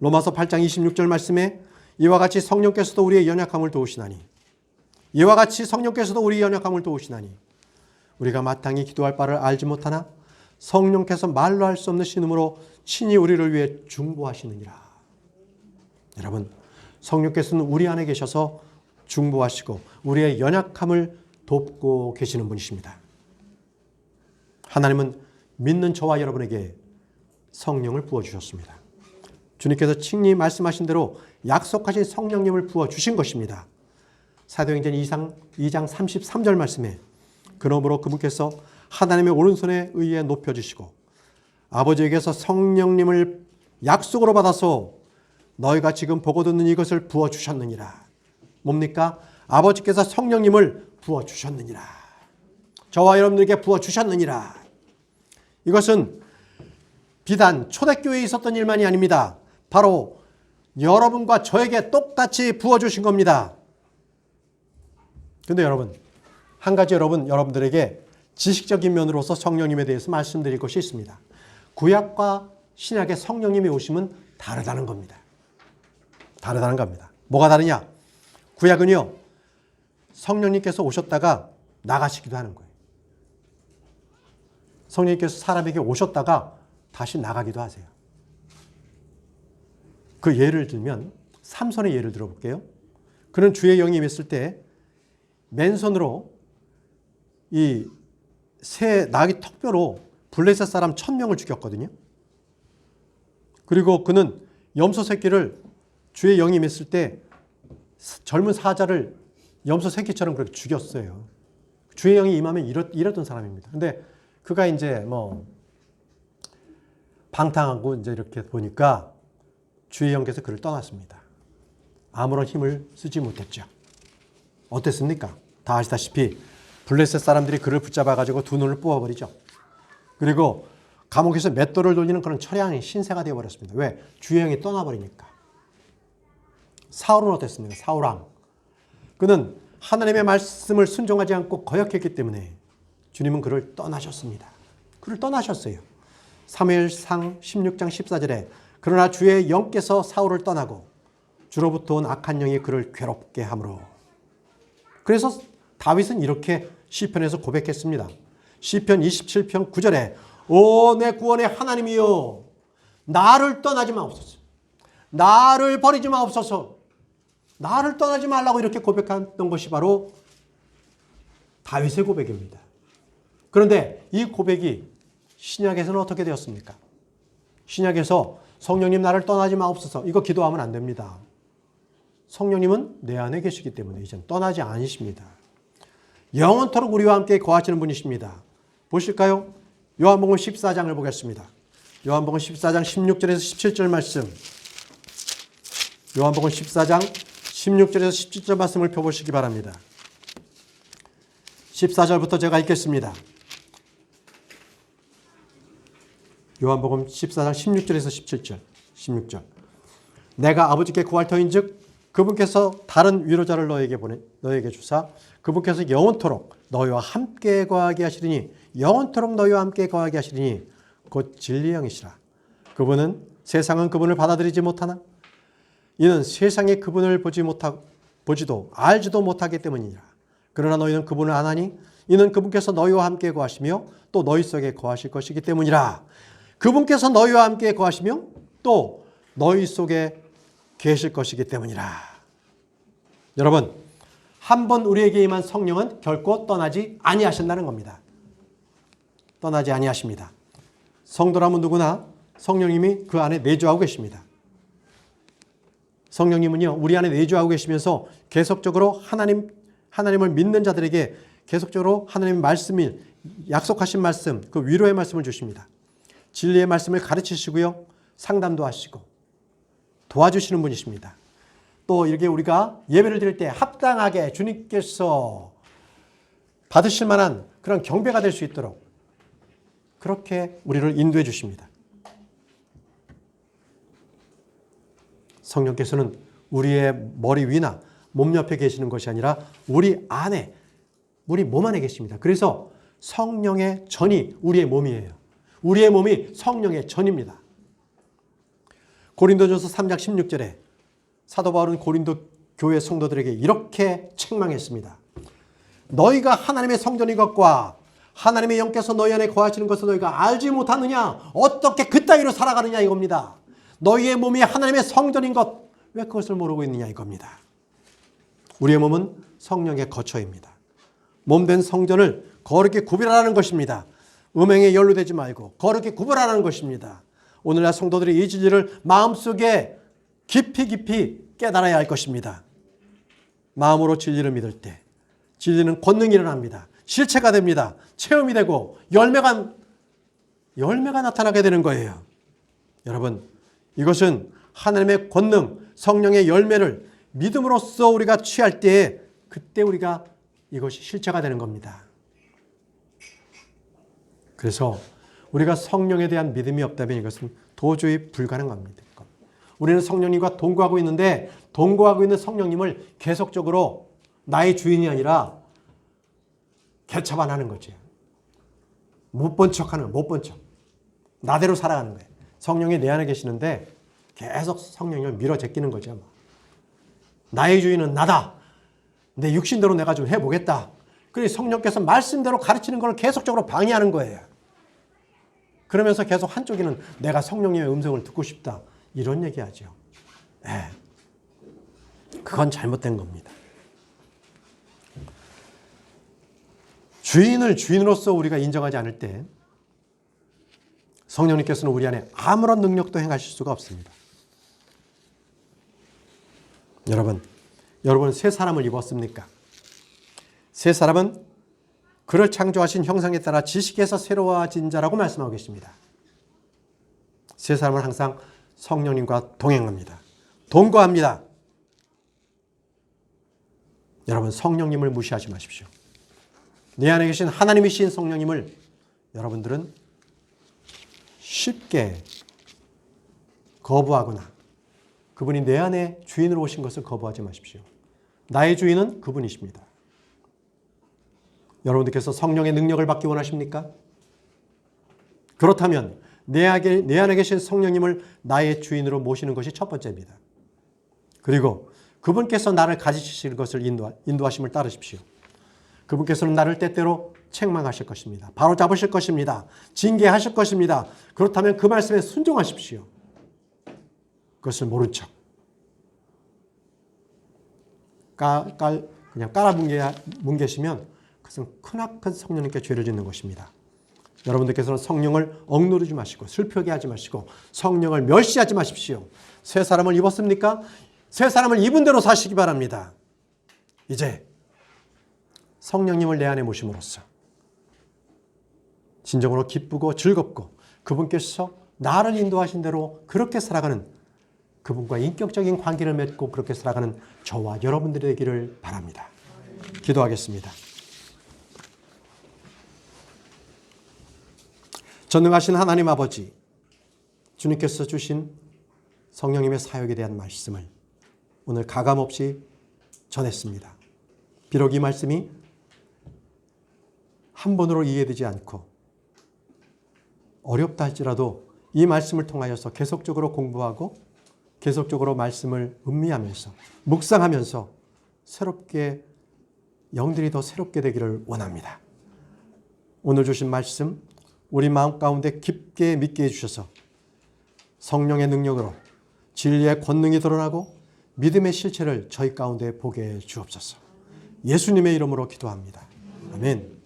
Speaker 1: 로마서 8장 26절 말씀에 이와 같이 성령께서도 우리의 연약함을 도우시나니, 이와 같이 성령께서도 우리의 연약함을 도우시나니 우리가 마땅히 기도할 바를 알지 못하나 성령께서 말로 할 수 없는 신음으로 친히 우리를 위해 중보하시느니라. 여러분, 성령께서는 우리 안에 계셔서 중보하시고 우리의 연약함을 돕고 계시는 분이십니다. 하나님은 믿는 저와 여러분에게 성령을 부어주셨습니다. 주님께서 친히 말씀하신 대로 약속하신 성령님을 부어주신 것입니다. 사도행전 2장 33절 말씀에 그러므로 그분께서 하나님의 오른손에 의해 높여주시고 아버지에게서 성령님을 약속으로 받아서 너희가 지금 보고 듣는 이것을 부어주셨느니라. 뭡니까? 아버지께서 성령님을 부어주셨느니라. 저와 여러분들에게 부어주셨느니라. 이것은 비단 초대교회에 있었던 일만이 아닙니다. 바로 여러분과 저에게 똑같이 부어주신 겁니다. 그런데 여러분, 한 가지 여러분들에게 지식적인 면으로서 성령님에 대해서 말씀드릴 것이 있습니다. 구약과 신약의 성령님이 오심은 다르다는 겁니다. 다르다는 겁니다. 뭐가 다르냐? 구약은요, 성령님께서 오셨다가 나가시기도 하는 거예요. 성령님께서 사람에게 오셨다가 다시 나가기도 하세요. 그 예를 들면 삼손의 예를 들어볼게요. 그는 주의 영이 임했을 때 맨손으로 이 새 나귀 턱뼈로 블레셋 사람 1000명을 죽였거든요. 그리고 그는 염소 새끼를 주의 영이 임했을 때 젊은 사자를 염소 새끼처럼 그렇게 죽였어요. 주의 영이 임하면 이랬던 사람입니다. 근데 그가 이제 뭐 방탕하고 이제 이렇게 보니까 주의 영께서 그를 떠났습니다. 아무런 힘을 쓰지 못했죠. 어땠습니까? 다 아시다시피 블레셋 사람들이 그를 붙잡아가지고 두 눈을 뽑아버리죠. 그리고 감옥에서 맷돌을 돌리는 그런 처량한 신세가 되어버렸습니다. 왜? 주의 영이 떠나버리니까. 사울은 어땠습니까? 사울왕. 그는 하나님의 말씀을 순종하지 않고 거역했기 때문에 주님은 그를 떠나셨습니다. 그를 떠나셨어요. 사무엘상 16장 14절에 그러나 주의 영께서 사울을 떠나고 주로부터 온 악한 영이 그를 괴롭게 하므로. 그래서 다윗은 이렇게 시편에서 고백했습니다. 시편 27편 9절에 오 내 구원의 하나님이여 나를 떠나지 마옵소서. 나를 버리지 마옵소서. 나를 떠나지 말라고 이렇게 고백했던 것이 바로 다윗의 고백입니다. 그런데 이 고백이 신약에서는 어떻게 되었습니까? 신약에서 성령님 나를 떠나지 마옵소서. 이거 기도하면 안 됩니다. 성령님은 내 안에 계시기 때문에 이제는 떠나지 않으십니다. 영원토록 우리와 함께 거하시는 분이십니다. 보실까요? 요한복음 14장을 보겠습니다. 요한복음 14장 16절에서 17절 말씀. 요한복음 14장 16절에서 17절 말씀을 펴보시기 바랍니다. 14절부터 제가 읽겠습니다. 요한복음 14장 16절에서 17절. 16절. 내가 아버지께 구할 터인즉 그분께서 다른 위로자를 너에게 주사 그분께서 영원토록 너희와 함께 거하게 하시리니 영원토록 너희와 함께 거하게 하시리니 곧 진리의 영이시라. 그분은 세상은 그분을 받아들이지 못하나 이는 세상에 그분을 보지도 알지도 못하기 때문이니라. 그러나 너희는 그분을 아나니 이는 그분께서 너희와 함께 거하시며 또 너희 속에 거하실 것이기 때문이라. 그분께서 너희와 함께 거하시며 또 너희 속에 계실 것이기 때문이라. 여러분, 한번 우리에게 임한 성령은 결코 떠나지 아니하신다는 겁니다. 떠나지 아니하십니다. 성도라면 누구나 성령님이 그 안에 내주하고 계십니다. 성령님은요, 우리 안에 내주하고 계시면서 계속적으로 하나님을 믿는 자들에게 계속적으로 하나님의 말씀이 약속하신 말씀, 그 위로의 말씀을 주십니다. 진리의 말씀을 가르치시고요, 상담도 하시고 도와주시는 분이십니다. 또 이렇게 우리가 예배를 드릴 때 합당하게 주님께서 받으실 만한 그런 경배가 될 수 있도록 그렇게 우리를 인도해 주십니다. 성령께서는 우리의 머리 위나 몸 옆에 계시는 것이 아니라 우리 안에, 우리 몸 안에 계십니다. 그래서 성령의 전이 우리의 몸이에요. 우리의 몸이 성령의 전입니다. 고린도전서 3장 16절에 사도 바울은 고린도 교회 성도들에게 이렇게 책망했습니다. 너희가 하나님의 성전인 것과 하나님의 영께서 너희 안에 거하시는 것을 너희가 알지 못하느냐? 어떻게 그따위로 살아가느냐 이겁니다. 너희의 몸이 하나님의 성전인 것, 왜 그것을 모르고 있느냐 이겁니다. 우리의 몸은 성령의 거처입니다. 몸된 성전을 거룩히 구별하라는 것입니다. 음행에 연루되지 말고 거룩히 구별하라는 것입니다. 오늘날 성도들이 이 진리를 마음속에 깊이 깨달아야 할 것입니다. 마음으로 진리를 믿을 때 진리는 권능이 일어납니다. 실체가 됩니다. 체험이 되고 열매가 나타나게 되는 거예요. 여러분, 이것은 하나님의 권능, 성령의 열매를 믿음으로써 우리가 취할 때에 그때 우리가 이것이 실체가 되는 겁니다. 그래서 우리가 성령에 대한 믿음이 없다면 이것은 도저히 불가능합니다. 우리는 성령님과 동거하고 있는데 동거하고 있는 성령님을 계속적으로 나의 주인이 아니라 개차반하는 거죠. 못 본 척하는, 못 본 척. 나대로 살아가는 거예요. 성령이 내 안에 계시는데 계속 성령을 밀어 제끼는 거죠. 나의 주인은 나다. 내 육신대로 내가 좀 해보겠다. 그래서 성령께서 말씀대로 가르치는 걸 계속적으로 방해하는 거예요. 그러면서 계속 한쪽에는 내가 성령님의 음성을 듣고 싶다. 이런 얘기하죠. 그건 잘못된 겁니다. 주인을 주인으로서 우리가 인정하지 않을 때 성령님께서는 우리 안에 아무런 능력도 행하실 수가 없습니다. 여러분 새 사람을 입었습니까? 새 사람은 그를 창조하신 형상에 따라 지식에서 새로워진 자라고 말씀하고 계십니다. 새 사람은 항상 성령님과 동행합니다. 동거합니다. 여러분 성령님을 무시하지 마십시오. 내 안에 계신 하나님이신 성령님을 여러분들은 쉽게 거부하거나 그분이 내 안에 주인으로 오신 것을 거부하지 마십시오. 나의 주인은 그분이십니다. 여러분들께서 성령의 능력을 받기 원하십니까? 그렇다면 내 안에 계신 성령님을 나의 주인으로 모시는 것이 첫 번째입니다. 그리고 그분께서 나를 가지실 것을 인도하심을 따르십시오. 그분께서는 나를 때때로 책망하실 것입니다. 바로 잡으실 것입니다. 징계하실 것입니다. 그렇다면 그 말씀에 순종하십시오. 그것을 모른 척 그냥 깔아뭉개시면 그것은 크나큰 성령님께 죄를 짓는 것입니다. 여러분들께서는 성령을 억누르지 마시고 슬프게 하지 마시고 성령을 멸시하지 마십시오. 새 사람을 입었습니까? 새 사람을 입은 대로 사시기 바랍니다. 이제 성령님을 내 안에 모심으로써 진정으로 기쁘고 즐겁고 그분께서 나를 인도하신 대로 그렇게 살아가는 그분과 인격적인 관계를 맺고 그렇게 살아가는 저와 여러분들이 되기를 바랍니다. 기도하겠습니다. 전능하신 하나님 아버지, 주님께서 주신 성령님의 사역에 대한 말씀을 오늘 가감없이 전했습니다. 비록 이 말씀이 한 번으로 이해되지 않고 어렵다 할지라도 이 말씀을 통하여서 계속적으로 공부하고 계속적으로 말씀을 음미하면서 묵상하면서 새롭게 영들이 더 새롭게 되기를 원합니다. 오늘 주신 말씀 우리 마음 가운데 깊게 믿게 해주셔서 성령의 능력으로 진리의 권능이 드러나고 믿음의 실체를 저희 가운데 보게 해 주옵소서. 예수님의 이름으로 기도합니다. 아멘.